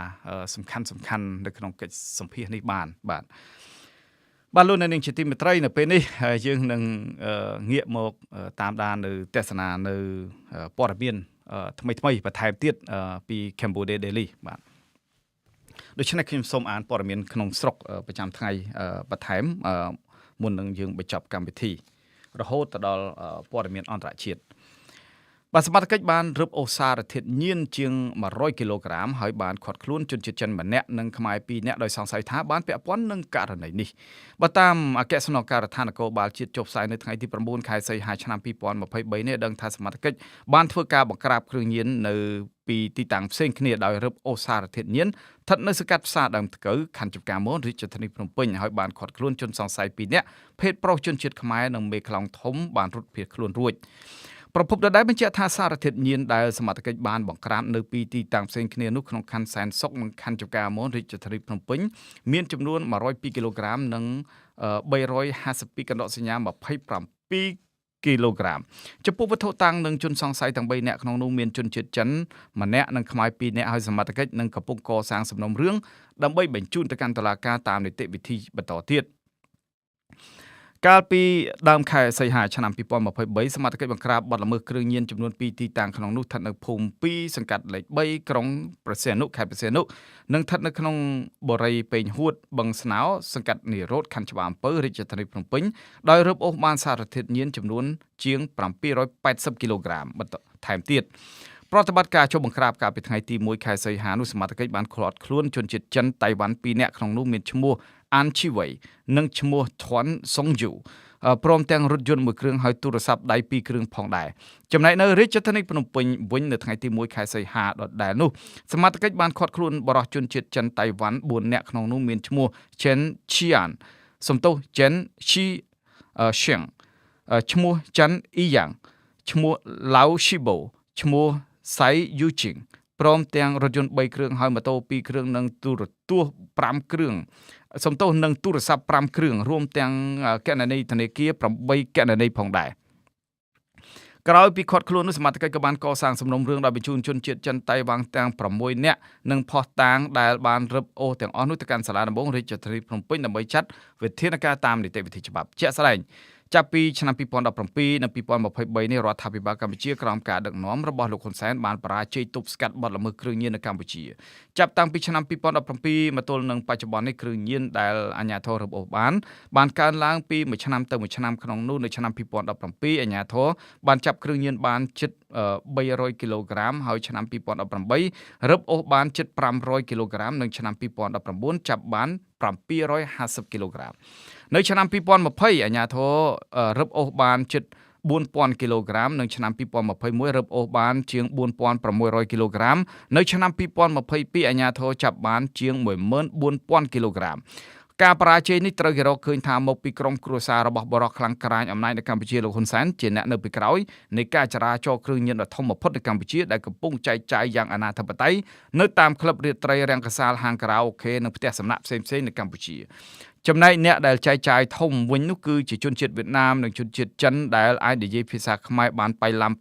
S1: សំខាន់នៅក្នុងកិច្ចសម្ភាសន៍នេះបានបាទលោកអ្នកនាងជាទីមេត្រីនៅពេលនេះយើងនឹងងាកមកតាមដាននៅទស្សនានៅព័ត៌មានថ្មីបន្ថែមទៀតពី Cambodia Daily បាទដូច្នេះខ្ញុំសូមអានព័ត៌មានក្នុងស្រុកប្រចាំថ្ងៃបន្ថែមមុននឹងយើងបញ្ចប់កម្មវិធីរហូតទៅដល់ព័ត៌មានអន្តរជាតិបាទសមត្ថកិច្ចបានរឹបអូសសារធាតុញៀនជាង100គីឡូក្រាមហើយបានឃាត់ខ្លួនជនជាតិចិនម្នាក់និងខ្មែរ2នាក់ដោយសង្ស័យថាបានពាក់ព័ន្ធនឹងករណីនេះបើតាមអគ្គស្នងការដ្ឋាននគរបាលជាតិចុះផ្សាយនៅថ្ងៃទី9ខែសីហាឆ្នាំ2023នេះដឹងថាសមត្ថកិច្ចបានធ្វើការបង្ក្រាបគ្រឿងញៀននៅពីទីតាំងផ្សេងគ្នាដោយរឹបអូសសារធាតុញៀនស្ថិតនៅសង្កាត់ផ្សារដើមថ្កូវខណ្ឌចំការមនរាជធានីភ្នំពេញហើយបានឃាត់ខ្លួនជនសង្ស័យ2នាក់ភេទប្រុសជនជាតិខ្មែរនិងមេខ្លោងធំបានរត់ភៀសខ្លួនរួចប្រពន្ធដដែលបញ្ជាក់ថាសារធាតុញៀនដែលសមត្ថកិច្ចបានបង្ក្រាបនៅពីទីតាំងផ្សេងគ្នានោះក្នុងខណ្ឌសែនសុខនិងខណ្ឌចំការមនរាជធានីភ្នំពេញមានចំនួន102គីឡូក្រាមនិង352កណ្ដុកសញ្ញា27គីឡូក្រាមចំពោះវត្ថុតាំងនិងជនសង្ស័យទាំង3នាក់ក្នុងនោះមានជនជាតិចិនម្នាក់និងខ្មែរ2នាក់ហើយសមត្ថកិច្ចនឹងកំពុងកសាងសំណុំរឿងដើម្បីបញ្ជូនទៅកាន់តុលាការតាមនីតិវិធីបន្តទៀតកាលពីដើមខែសីហាឆ្នាំ2023សមត្ថកិច្ចបង្ក្រាបបទល្មើសគ្រឿងញៀនចំនួន2ទីតាំងក្នុងនោះស្ថិតនៅភូមិ2សង្កាត់លេខ3ក្រុងព្រះសីហនុខេត្តព្រះសីហនុនិងស្ថិតនៅក្នុងបរិយាពេញហួតបឹងស្នោសង្កាត់និរោធខណ្ឌច្បារអំពៅរាជធានីភ្នំពេញដោយរឹបអូសបានសារធាតុញៀនចំនួនជាង780គីឡូក្រាមថែមទៀតប្រតិបត្តិការចុះបង្ក្រាបកាលពីថ្ងៃទី1ខែសីហានោះសមត្ថកិច្ចបានឃាត់ខ្លួនជនជាតិចិនតៃវ៉ាន់2នាក់ក្នុងនោះមានឈ្មោះអានជីវ័យនិងឈ្មោះថွန်းសុងយូព្រមទាំងរថយន្តមួយគ្រឿងហើយទូរស័ព្ទដៃ2គ្រឿងផងដែរចំណែកនៅរាជធានីភ្នំពេញវិញនៅថ្ងៃទី1ខែសីហាដដែលនោះសមត្ថកិច្ចបានឃាត់ខ្លួនបរិសុជនជាតិចិនតៃវ៉ាន់4នាក់ក្នុងនោះមានឈ្មោះជិនឈីអានសំទោសជិនឈីឈៀងឈ្មោះចិនអ៊ីយ៉ាងឈ្មោះឡៅស៊ីបូឈ្មោះសៃយូជីងព្រមទាំងរថយន្ត3គ្រឿងហើយម៉ូតូ2គ្រឿងនិងទូរទស្សន៍5គ្រឿងសំទោសនឹងទូរស័ព្ទ5គ្រឿងរួមទាំងគណនីធនាគារ8គណនីផងដែរក្រោយពីឃាត់ខ្លួននោះសមត្ថកិច្ចក៏បានកសាងសំណុំរឿងដោយបញ្ជូនជនជាតិចិនតៃវ៉ាន់ទាំង6នាក់និងភស្តុតាងដែលបានរឹបអូសទាំងអស់នោះទៅកាន់សាលាដំបងរាជធានីភ្នំពេញដើម្បីចាត់វិធានការតាមនីតិវិធីច្បាប់ជាក់ស្ដែងចាប់ពីឆ្នាំ2017និង2023នេះរដ្ឋាភិបាលកម្ពុជាក្រោមការដឹកនាំរបស់លោកហ៊ុនសែនបានបរាជ័យទប់ស្កាត់បទល្មើសគ្រឿងញៀននៅកម្ពុជាចាប់តាំងពីឆ្នាំ2017មកទល់នឹងបច្ចុប្បន្ននេះគ្រឿងញៀនដែលអាជ្ញាធររឹបអូសបានកើនឡើងពីមួយឆ្នាំទៅមួយឆ្នាំក្នុងនោះនៅឆ្នាំ2017អាជ្ញាធរបានចាប់គ្រឿងញៀនបានជិត300គីឡូក្រាមហើយឆ្នាំ2018រឹបអូសបានជិត500គីឡូក្រាមនិងឆ្នាំ2019ចាប់បាន750គីឡូក្រាមនៅឆ្នាំ2020អាជ្ញាធររឹបអូសបានជិត4000គីឡូក្រាមនិងឆ្នាំ2021រឹបអូសបានជាង4600គីឡូក្រាមនៅឆ្នាំ2022អាជ្ញាធរចាប់បានជាង14000គីឡូក្រាមការបរាជ័យនេះត្រូវគេរកឃើញថាមកពីក្រុមគ្រួសាររបស់បរិសុខ្លាំងក្រាញអំណាចនៅកម្ពុជាលោកហ៊ុនសែនជាអ្នកនៅពីក្រោយនៃការចរាចរគ្រឿងញៀនដ៏ធំបំផុតនៅកម្ពុជាដែលកំពុងចែកចាយយ៉ាងអនាធិបតេយ្យនៅតាមក្លឹបរាត្រីរង្គសាលហាងខារ៉ាអូខេនិងផ្ទះសំណាក់ផ្សេងៗនៅកម្ពុជាចំណែកអ្នកដែលចែកចាយធំវិញនោះគឺជាជនជាតិវៀតណាមនិងជនជាតិចិនដែលអាចនិយាយភាសាខ្មែរបានប៉ៃឡាំ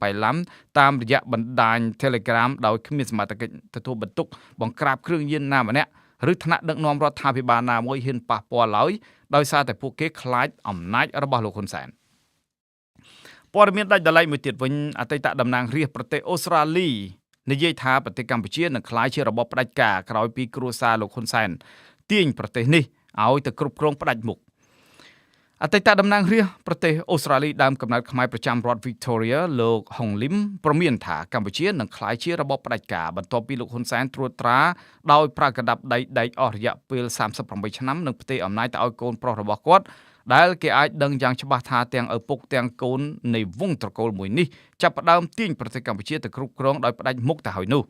S1: តាមរយៈបណ្ដាញ Telegram ដោយគ្មានសមត្ថកិច្ចទទួលបន្ទុកបង្ក្រាបគ្រឿងញៀនណាម្នាក់ឬថ្នាក់ដឹកនាំរដ្ឋាភិបាលណាមួយហ៊ានប៉ះពាល់ឡើយដោយសារតែពួកគេខ្លាចអំណាចរបស់លោកហ៊ុនសែនព័ត៌មានដាច់ដライមួយទៀតវិញអតីតតំណាងរាស្ត្រប្រទេសអូស្ត្រាលីនិយាយថាប្រទេសកម្ពុជានឹងក្លាយជារបបផ្ដាច់ការក្រោយពីគ្រួសារលោកហ៊ុនសែនទាញប្រទេសនេះឲ្យទៅគ្រប់គ្រងផ្ដាច់មុខអតីតតំណាងរាស្ត្រប្រទេសអូស្ត្រាលីដើមកំណើតខ្មែរប្រចាំរដ្ឋ Victoria លោកហុងលឹមប្រមានថាកម្ពុជានឹងក្លាយជារបបផ្ដាច់ការបន្ទាប់ពីលោកហ៊ុនសែនត្រួតត្រាដោយប្រើកាដាប់ដែកអស់រយៈពេល38ឆ្នាំនិងផ្ទេរអំណាចទៅឲ្យកូនប្រុសរបស់គាត់ដែលគេអាចដឹងយ៉ាងច្បាស់ថាទាំងឪពុកទាំងកូននៃវង្សត្រកូលមួយនេះចាប់ផ្ដើមទាញប្រទេសកម្ពុជាទៅគ្រប់គ្រងដោយផ្ដាច់មុខទៅហើយនោះ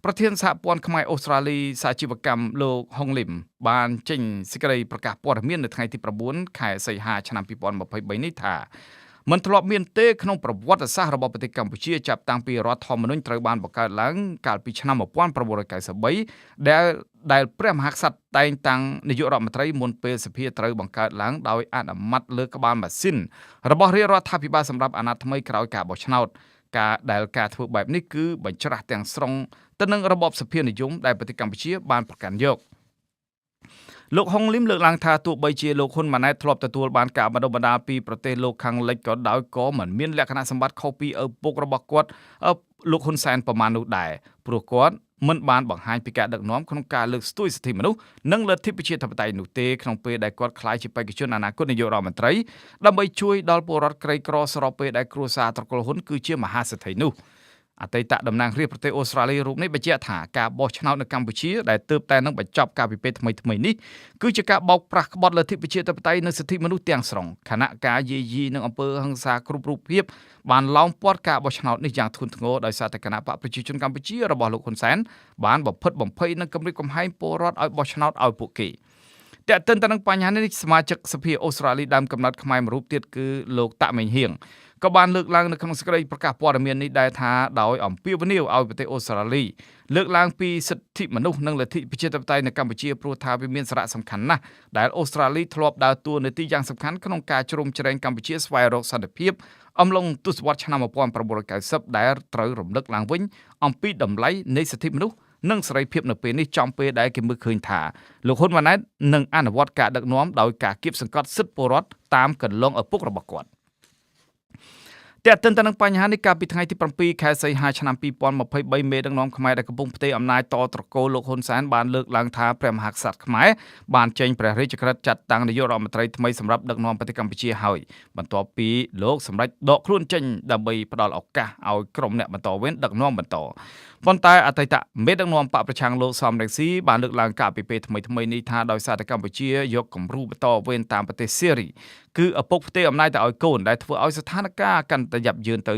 S1: ប្រធានសហព័ន្ធខ្មែរអូស្ត្រាលីសាជីវកម្មលោកហុងលឹមបានចេញសេចក្តីប្រកាសព័ត៌មាននៅថ្ងៃទី9ខែសីហាឆ្នាំ2023នេះថាមិនធ្លាប់មានទេក្នុងប្រវត្តិសាស្ត្ររបស់ប្រទេសកម្ពុជាចាប់តាំងពីរដ្ឋធម្មនុញ្ញត្រូវបានបង្កើតឡើងកាលពីឆ្នាំ1993ដែលព្រះមហាក្សត្រតែងតាំងនាយករដ្ឋមន្ត្រីមុនពេលសភាត្រូវបង្កើតឡើងដោយអនុម័តលើក្បាលម៉ាស៊ីនរបស់រាជរដ្ឋាភិបាលសម្រាប់អាណត្តិថ្មីក្រោយការបោះឆ្នោតការធ្វើបែបនេះគឺបញ្ច្រាស់ទាំងស្រុងទៅនឹងរបបសភានិយមដែលប្រទេសកម្ពុជាបានប្រកាន់យកលោកហុងលឹមលើកឡើងថាទោះបីជាលោកហ៊ុនម៉ាណែតធ្លាប់ទទួលបានការបណ្ដុះបណ្ដាលពីប្រទេសលោកខាងលិចក៏ដោយក៏មិនមានលក្ខណៈសម្បត្តិខុសពីឪពុករបស់គាត់លោកហ៊ុនសែនប្រមាណនោះដែរព្រោះគាត់មិនបានបង្ហាញពីការដឹកនាំក្នុងការលើកស្ទួយសិទ្ធិមនុស្សនិងលទ្ធិប្រជាធិបតេយ្យនោះទេក្នុងពេលដែលគាត់ក្លាយជាបេក្ខជនអនាគតនាយករដ្ឋមន្ត្រីដើម្បីជួយដល់ពលរដ្ឋក្រីក្រស្របពេលដែលគ្រួសារត្រកូលហ៊ុនគឺជាមហាសេដ្ឋីនោះអតីតតំណាងរាស្ត្រប្រទេសអូស្ត្រាលីរូបនេះបញ្ជាក់ថាការបោះឆ្នោតនៅកម្ពុជាដែលទើបតែនឹងបញ្ចប់កាលពីពេលថ្មីនេះគឺជាការបោកប្រាស់ក្បត់លទ្ធិប្រជាធិបតេយ្យនិងសិទ្ធិមនុស្សទាំងស្រុងខណៈការយាយីនិងអំពើហិង្សាគ្រប់រូបភាពបានឡោមព័ទ្ធការបោះឆ្នោតនេះយ៉ាងធ្ងន់ធ្ងរដោយសារតែគណៈបកប្រជាជនកម្ពុជារបស់លោកហ៊ុនសែនបានបំផិតបំភ័យនិងគំរាមកំហែងពលរដ្ឋឲ្យបោះឆ្នោតឲ្យពួកគេតែទន្ទឹមនឹងបញ្ហានេះសមាជិកសភាអូស្ត្រាលីដើមកំណត់ខ្មែរមួយរូបទៀតគឺលោកតាក់មេងហៀងក៏បានលើកឡើងនៅក្នុងសេចក្តីប្រកាសព័ត៌មាននេះដែរថាដោយអំពាវនាវឲ្យប្រទេសអូស្ត្រាលីលើកឡើងពីសិទ្ធិមនុស្សនិងលទ្ធិប្រជាធិបតេយ្យនៅកម្ពុជាព្រោះថាវាមានសារៈសំខាន់ណាស់ដែលអូស្ត្រាលីធ្លាប់ដើរតួនាទីយ៉ាងសំខាន់ក្នុងការជ្រោមជ្រែងកម្ពុជាស្វែងរកសន្តិភាពអំឡុងទសវត្សរ៍ឆ្នាំ1990ដែលត្រូវរំលឹកឡើងវិញអំពីតម្លៃនៃសិទ្ធិមនុស្សនិងសេរីភាពនៅពេលនេះចំពេលដែលគេមើលឃើញថាលោកហ៊ុនម៉ាណែតនឹងអនុវត្តការដឹកនាំដោយការគៀបសង្កត់សិទ្ធិពលរដ្ឋតាមកន្លងឪពុករបស់គាត់តែទន្ទឹមនឹងបញ្ហានេះកាលពីថ្ងៃទី7ខែសីហាឆ្នាំ2023មេដឹកនាំខ្មែរដែលកំពុងផ្ទេរអំណាចតត្រកូលលោកហ៊ុនសែនបានលើកឡើងថាព្រះមហាក្សត្រខ្មែរបានចេញព្រះរាជក្រឹត្យចាត់តាំងនាយករដ្ឋមន្ត្រីថ្មីសម្រាប់ដឹកនាំប្រទេសកម្ពុជាហើយបន្ទាប់ពីលោកសម្រេចដកខ្លួនចេញដើម្បីផ្ដល់ឱកាសឲ្យក្រុមអ្នកបន្តវេនដឹកនាំបន្តប៉ុន្តែអតីតមេដឹកនាំបកប្រឆាំងលោកសំរងស៊ីបានលើកឡើងកាលពីពេលថ្មីនេះថាដោយសារតែកម្ពុជាយកគំរូបន្តវេនតាមប្រទេសសេរីគឺឪពុកផ្ទេរអំណាចទៅឲ្យកូនដែលធ្វើឲ្យស្ថានភាពកាន់តែយ៉ាប់យឺនទៅ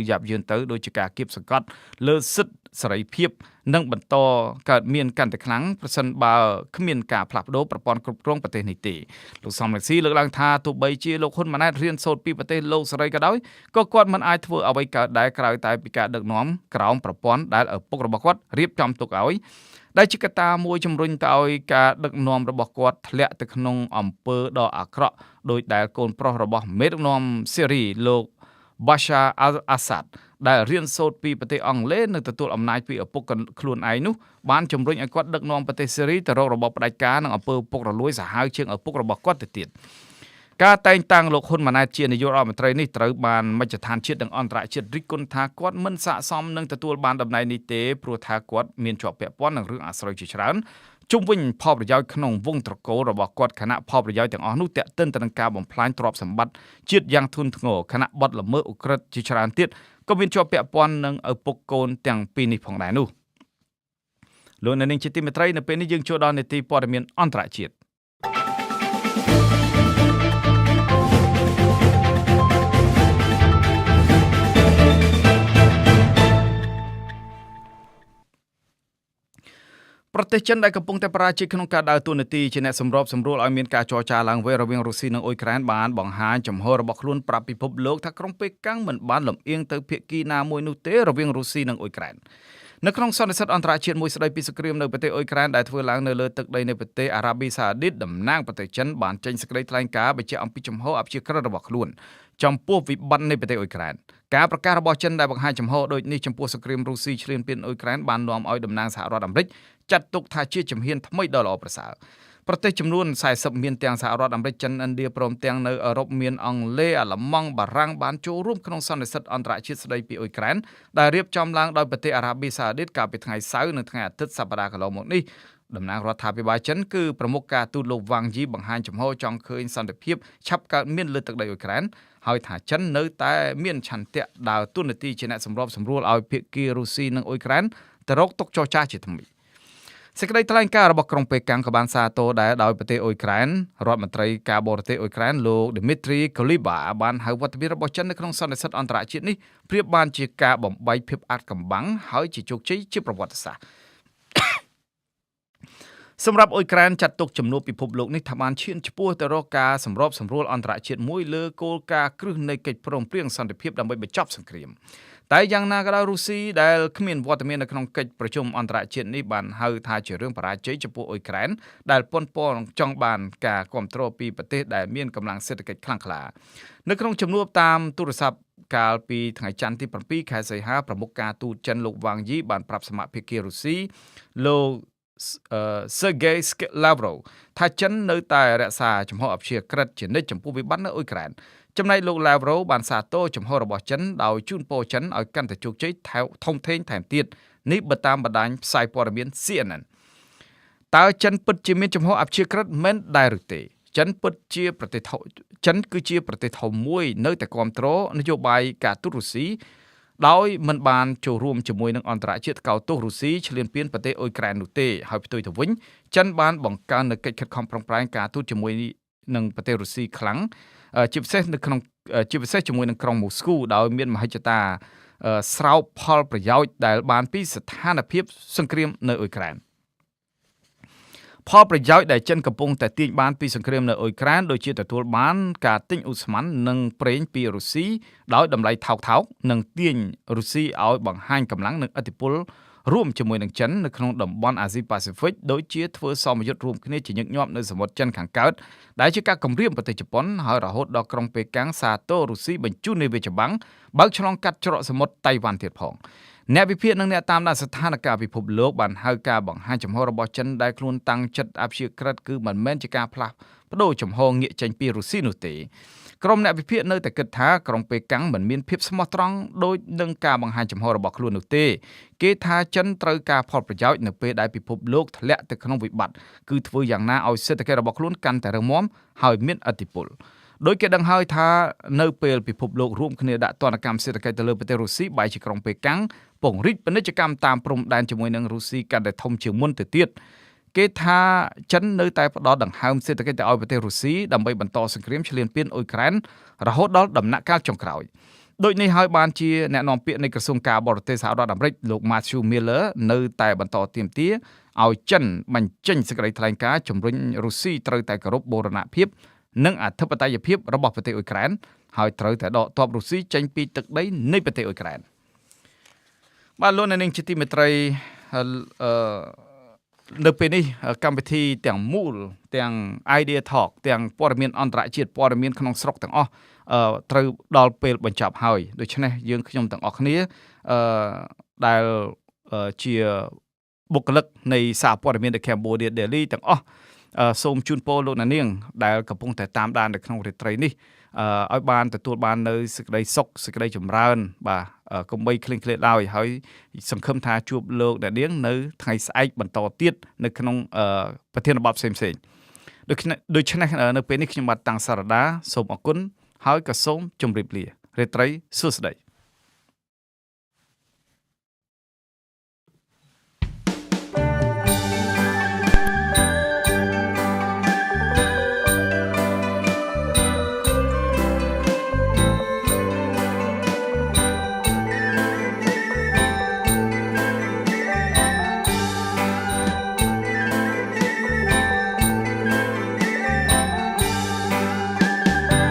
S1: ដោយជាការគៀបសង្កត់លើសិទ្ធិសេរីភាពនិងបន្តកើតមានកាន់តែខ្លាំងប្រសិនបើគ្មានការផ្លាស់ប្ដូរប្រព័ន្ធគ្រប់គ្រងប្រទេសនេះទេលោកសំរងស៊ីលើកឡើងថាទោះបីជាលោកហ៊ុនម៉ាណែតរៀនសូត្រពីប្រទេសលោកសេរីក៏ដោយក៏គាត់មិនអាចធ្វើអ្វីកើតដែរក្រៅតែពីការដឹកនាំក្រោមប្រព័ន្ធដែលឪពុករបស់គាត់រៀបចំទុកឲ្យដែលជាកត្តាមួយជំរុញទៅឲ្យការដឹកនាំរបស់គាត់ធ្លាក់ទៅក្នុងអំពើដ៏អាក្រក់ដោយដែលកូនប្រុសរបស់មេដឹកនាំសេរីលោក Bashar al-Assad ដែលរៀនសូត្រពីប្រទេសអង់គ្លេសនិងទទួលអំណាចពីឪពុកខ្លួនឯងនោះបានជំរុញឲ្យគាត់ដឹកនាំប្រទេសសេរីទៅរករបបផ្ដាច់ការនិងអំពើពុករលួយសាហាវជាងឪពុករបស់គាត់ទៅទៀតការតែងតាំងលោកហ៊ុនម៉ាណែតជានាយករដ្ឋមន្ត្រីនេះត្រូវបានមជ្ឈដ្ឋានជាតិនិងអន្តរជាតិរិះគន់ថាគាត់មិនស័ក្តិសមនឹងទទួលបានតំណែងនេះទេព្រោះថាគាត់មានជាប់ពាក់ព័ន្ធនឹងរឿងអាស្រូវជាច្រើនជុំវិញផលប្រយោជន៍ក្នុងវងត្រកូលរបស់គាត់ខណៈផលប្រយោជន៍ទាំងអស់នោះទាក់ទិនទៅនឹងការបំផ្លាញទ្រព្យសម្បត្តិជាតិយ៉ាងធ្ងន់ធ្ងរខណៈបទល្មើសឧក្រិដ្ឋជាច្រើនទៀតក៏មានជាប់ពាក់ព័ន្ធនឹងឪពុកកូនទាំងពីរនេះផងដែរនោះលោកអ្នកនាងជាទីមេត្រីនៅពេលនេះយើងចូលដល់នីតិព័ត៌មានអន្តរជាតិប្រទេសចិនដែលកំពុងតែបរាជ័យក្នុងការដើរតួនាទីជាអ្នកសម្របសម្រួលឲ្យមានការចរចាឡើងវិញរវាងរុស្ស៊ីនិងអ៊ុយក្រែនបានបង្ហាញចំហរបស់ខ្លួនប្រាប់ពិភពលោកថាក្រុងប៉េកាំងមិនបានលំអៀងទៅភាគីណាមួយនោះទេរវាងរុស្ស៊ីនិងអ៊ុយក្រែននៅក្នុងសន្និសីទអន្តរជាតិមួយស្ដីពីសង្គ្រាមនៅប្រទេសអ៊ុយក្រែនដែលធ្វើឡើងនៅលើទឹកដីនៃប្រទេសអារ៉ាប៊ីសាអូឌីតតំណាងប្រទេសចិនបានចេញសេចក្តីថ្លែងការណ៍បញ្ជាក់អំពីចំហអព្យាក្រឹតរបស់ខ្លួនចំពោះវិបត្តិនៃប្រទេសអ៊ុយក្រែនការប្រកាសរបស់ចិនដែលបង្ហាញចំហដូចនេះចំពោះសង្គ្រាមរុស្ស៊ីឈ្លានពានអ៊ុយក្រែនបាននាំឲ្យតំណាងសហរដ្ឋអាមេរិកចាត់ទុកថាជាជំហានថ្មីដ៏ល្អប្រសើរប្រទេសចំនួន40មានទាំងសហរដ្ឋអាមេរិកចិនឥណ្ឌាព្រមទាំងនៅអឺរ៉ុបមានអង់គ្លេសអាល្លឺម៉ង់បារាំងបានចូលរួមក្នុងសន្និសីទអន្តរជាតិស្ដីពីអ៊ុយក្រែនដែលរៀបចំឡើងដោយប្រទេសអារ៉ាប៊ីសាអូឌីតកាលពីថ្ងៃសៅរ៍និងថ្ងៃអាទិត្យសប្តាហ៍កន្លងមកនេះតំណាងរដ្ឋាភិបាលចិនគឺប្រមុខការទូតលោកវ៉ាងយីបង្ហាញចំហចង់ឃើញសន្តិភាពឆាប់កើតមានលើទឹកដីអ៊ុយក្រែនហើយថាចិននៅតែមានឆន្ទៈដើរតួនាទីជាអ្នកសម្របសម្រួលឲ្យភាគីរុស្ស៊ីនិងអ៊ុយក្រែនទៅរកតុចរចាជាថ្មីសេចក្តីថ្លែងការណ៍របស់ក្រុងប៉េកាំងក៏បានសាទរដែរដោយប្រទេសអ៊ុយក្រែនរដ្ឋមន្ត្រីការបរទេសអ៊ុយក្រែនលោក Dmitry Kuleba បានហៅវត្តមានរបស់ចិននៅក្នុងសន្និសីទអន្តរជាតិនេះប្រៀបបានជាការបំបីភាពអាថ៌កំបាំងហើយជាជោគជ័យជាប្រវត្តិសាស្ត្រ សម្រាប់អ៊ុយក្រែនចាត់ទុកជំនួបពិភពលោកនេះថាបានឈានឆ្ពោះទៅរកការសម្របសម្រួលអន្តរជាតិមួយលើគោលការណ៍គ្រឹះនៃកិច្ចព្រមព្រៀងសន្តិភាពដើម្បីបញ្ចប់សង្គ្រាមតែយ៉ាងណាក៏ដោយរុស្ស៊ីដែលគ្មានវត្តមាននៅក្នុងកិច្ចប្រជុំអន្តរជាតិនេះបានហៅថាជារឿងបរាជ័យចំពោះអ៊ុយក្រែនដែលប៉ុនប៉ងចង់បានការគ្រប់គ្រងពីប្រទេសដែលមានកម្លាំងសេដ្ឋកិច្ចខ្លាំងក្លានៅក្នុងជំនួបតាមទូរស័ព្ទកាលពីថ្ងៃច័ន្ទទី7ខែសីហាប្រមុខការទូតចិនលោកវ៉ាងយីបានប្រាប់សមាភិករុស្ស៊ីលោក Sergei Lavrov ថាចិននៅតែរក្សាជំហរអព្យាក្រឹតជានិច្ចចំពោះវិបត្តិនៅអ៊ុយក្រែនចំណែកលោក Lavrov បានសាទរជំហររបស់ចិនដោយជូនពរចិនឲ្យកាន់តែជោគជ័យធំធេងថែមទៀតនេះបើតាមបណ្ដាញផ្សាយព័ត៌មាន CNN តើចិនពិតជាមានជំហរអព្យាក្រឹតមែនដែរឬទេចិនគឺជាប្រទេសធំមួយនៅតែគ្រប់គ្រងនយោបាយការទូតរុស្ស៊ីដោយមិនបានចូលរួមជាមួយនឹងអន្តរជាតិកោតទោសរុស្ស៊ីឈ្លានពានប្រទេសអ៊ុយក្រែននោះទេហើយផ្ទុយទៅវិញចិនបានបង្កើននូវកិច្ចខិតខំប្រឹងប្រែងការទូតជាមួយនឹងប្រទេសរុស្ស៊ីខ្លាំងជាពិសេសជាមួយនឹងក្រុងមូស្គូដោយមានមហិច្ឆតាស្រោបផលប្រយោជន៍ដែលបានពីស្ថានភាពសង្គ្រាមនៅអ៊ុយក្រែនផលប្រយោជន៍ដែលចិនកំពុងតែទាញបានពីសង្គ្រាមនៅអ៊ុយក្រែនដូចជាទទួលបានការទិញឧស្ម័ននិងប្រេងពីរុស្ស៊ីដោយតម្លៃថោកនិងទាញរុស្ស៊ីឲ្យបង្ហាញកម្លាំងនិងឥទ្ធិពលរួមជាមួយនឹងចិននៅក្នុងតំបន់អាស៊ីប៉ាស៊ីហ្វិកដូចជាធ្វើសមយុទ្ធរួមគ្នាជាញឹកញាប់នៅសមុទ្រចិនខាងកើតដែលជាការគំរាមប្រទេសជប៉ុនហើយរហូតដល់ក្រុងប៉េកាំងសាទររុស្ស៊ីបញ្ជូននាវាចម្បាំងបើកឆ្លងកាត់ច្រកសមុទ្រតៃវ៉ាន់ទៀតផងអ្នកវិភាគនិងអ្នកតាមដានស្ថានភាពពិភពលោកបានហៅការបង្ហាញចំហរបស់ចិនដែលខ្លួនតាំងចិត្តអព្យាក្រឹតគឺមិនមែនជាការផ្លាស់ប្ដូរចំហងាកចេញពីរុស្ស៊ីនោះទេក្រុមអ្នកវិភាគនៅតែគិតថាក្រុងប៉េកាំងមិនមានភាពស្មោះត្រង់ដូចនឹងការបង្ហាញចំហរបស់ខ្លួននោះទេគេថាចិនត្រូវការផលប្រយោជន៍នៅពេលដែលពិភពលោកធ្លាក់ទៅក្នុងវិបត្តិគឺធ្វើយ៉ាងណាឲ្យសេដ្ឋកិច្ចរបស់ខ្លួនកាន់តែរឹងមាំហើយមានឥទ្ធិពលដោយគេដឹងហើយថានៅពេលពិភពលោករួមគ្នាដាក់ទណ្ឌកម្មសេដ្ឋកិច្ចទៅលើប្រទេសរុស្ស៊ីបែរជាក្រុងប៉េកាំងពង្រីកពាណិជ្ជកម្មតាមព្រំដែនជាមួយនឹងរុស្ស៊ីកាន់តែធំជាងមុនទៅទៀតគេថាចិននៅតែផ្ដល់ដង្ហើមសេដ្ឋកិច្ចទៅឲ្យប្រទេសរុស្ស៊ីដើម្បីបន្តសង្គ្រាមឈ្លានពានអ៊ុយក្រែនរហូតដល់ដំណាក់កាលចុងក្រោយដូចនេះហើយបានជាអ្នកនាំពាក្យនៃក្រសួងការបរទេសសហរដ្ឋអាមេរិកលោក Matthew Miller នៅតែបន្តទាមទារឲ្យចិនបញ្ចេញសេចក្តីថ្លែងការណ៍ជំរុញរុស្ស៊ីត្រូវតែគោរពបូរណភាពនិងអធិបតេយ្យភាពរបស់ប្រទេសអ៊ុយក្រែនហើយត្រូវតែដកទ័ពរុស្ស៊ីចេញពីទឹកដីនៃប្រទេសអ៊ុយក្រែនបាទលោកអ្នកនាងជាទីមេត្រីនៅពេលនេះកម្មវិធីទាំងមូលទាំង Idea Talk ទាំងព័ត៌មានអន្តរជាតិព័ត៌មានក្នុងស្រុកទាំងអស់ត្រូវដល់ពេលបញ្ចប់ហើយដូច្នេះយើងខ្ញុំទាំងអស់គ្នាដែលជាបុគ្គលិកនៃសារព័ត៌មាន The Cambodia Daily ទាំងអស់សូមជូនពរលោកអ្នកនាងដែលកំពុងតែតាមដាននៅក្នុងរាត្រីនេះឲ្យបានទទួលបាននៅសេចក្តីសុខសេចក្តីចម្រើនបាទកុំបីឃ្លៀងឃ្លាតឡើយហើយសង្ឃឹមថាជួបលោកអ្នកនាងនៅថ្ងៃស្អែកបន្តទៀតនៅក្នុងប្រធានបទផ្សេងៗដូច្នេះនៅពេលនេះខ្ញុំបាទតាំងសារ៉ាដាសូមអរគុណហើយក៏សូមជម្រាបលារាត្រីសួស្តី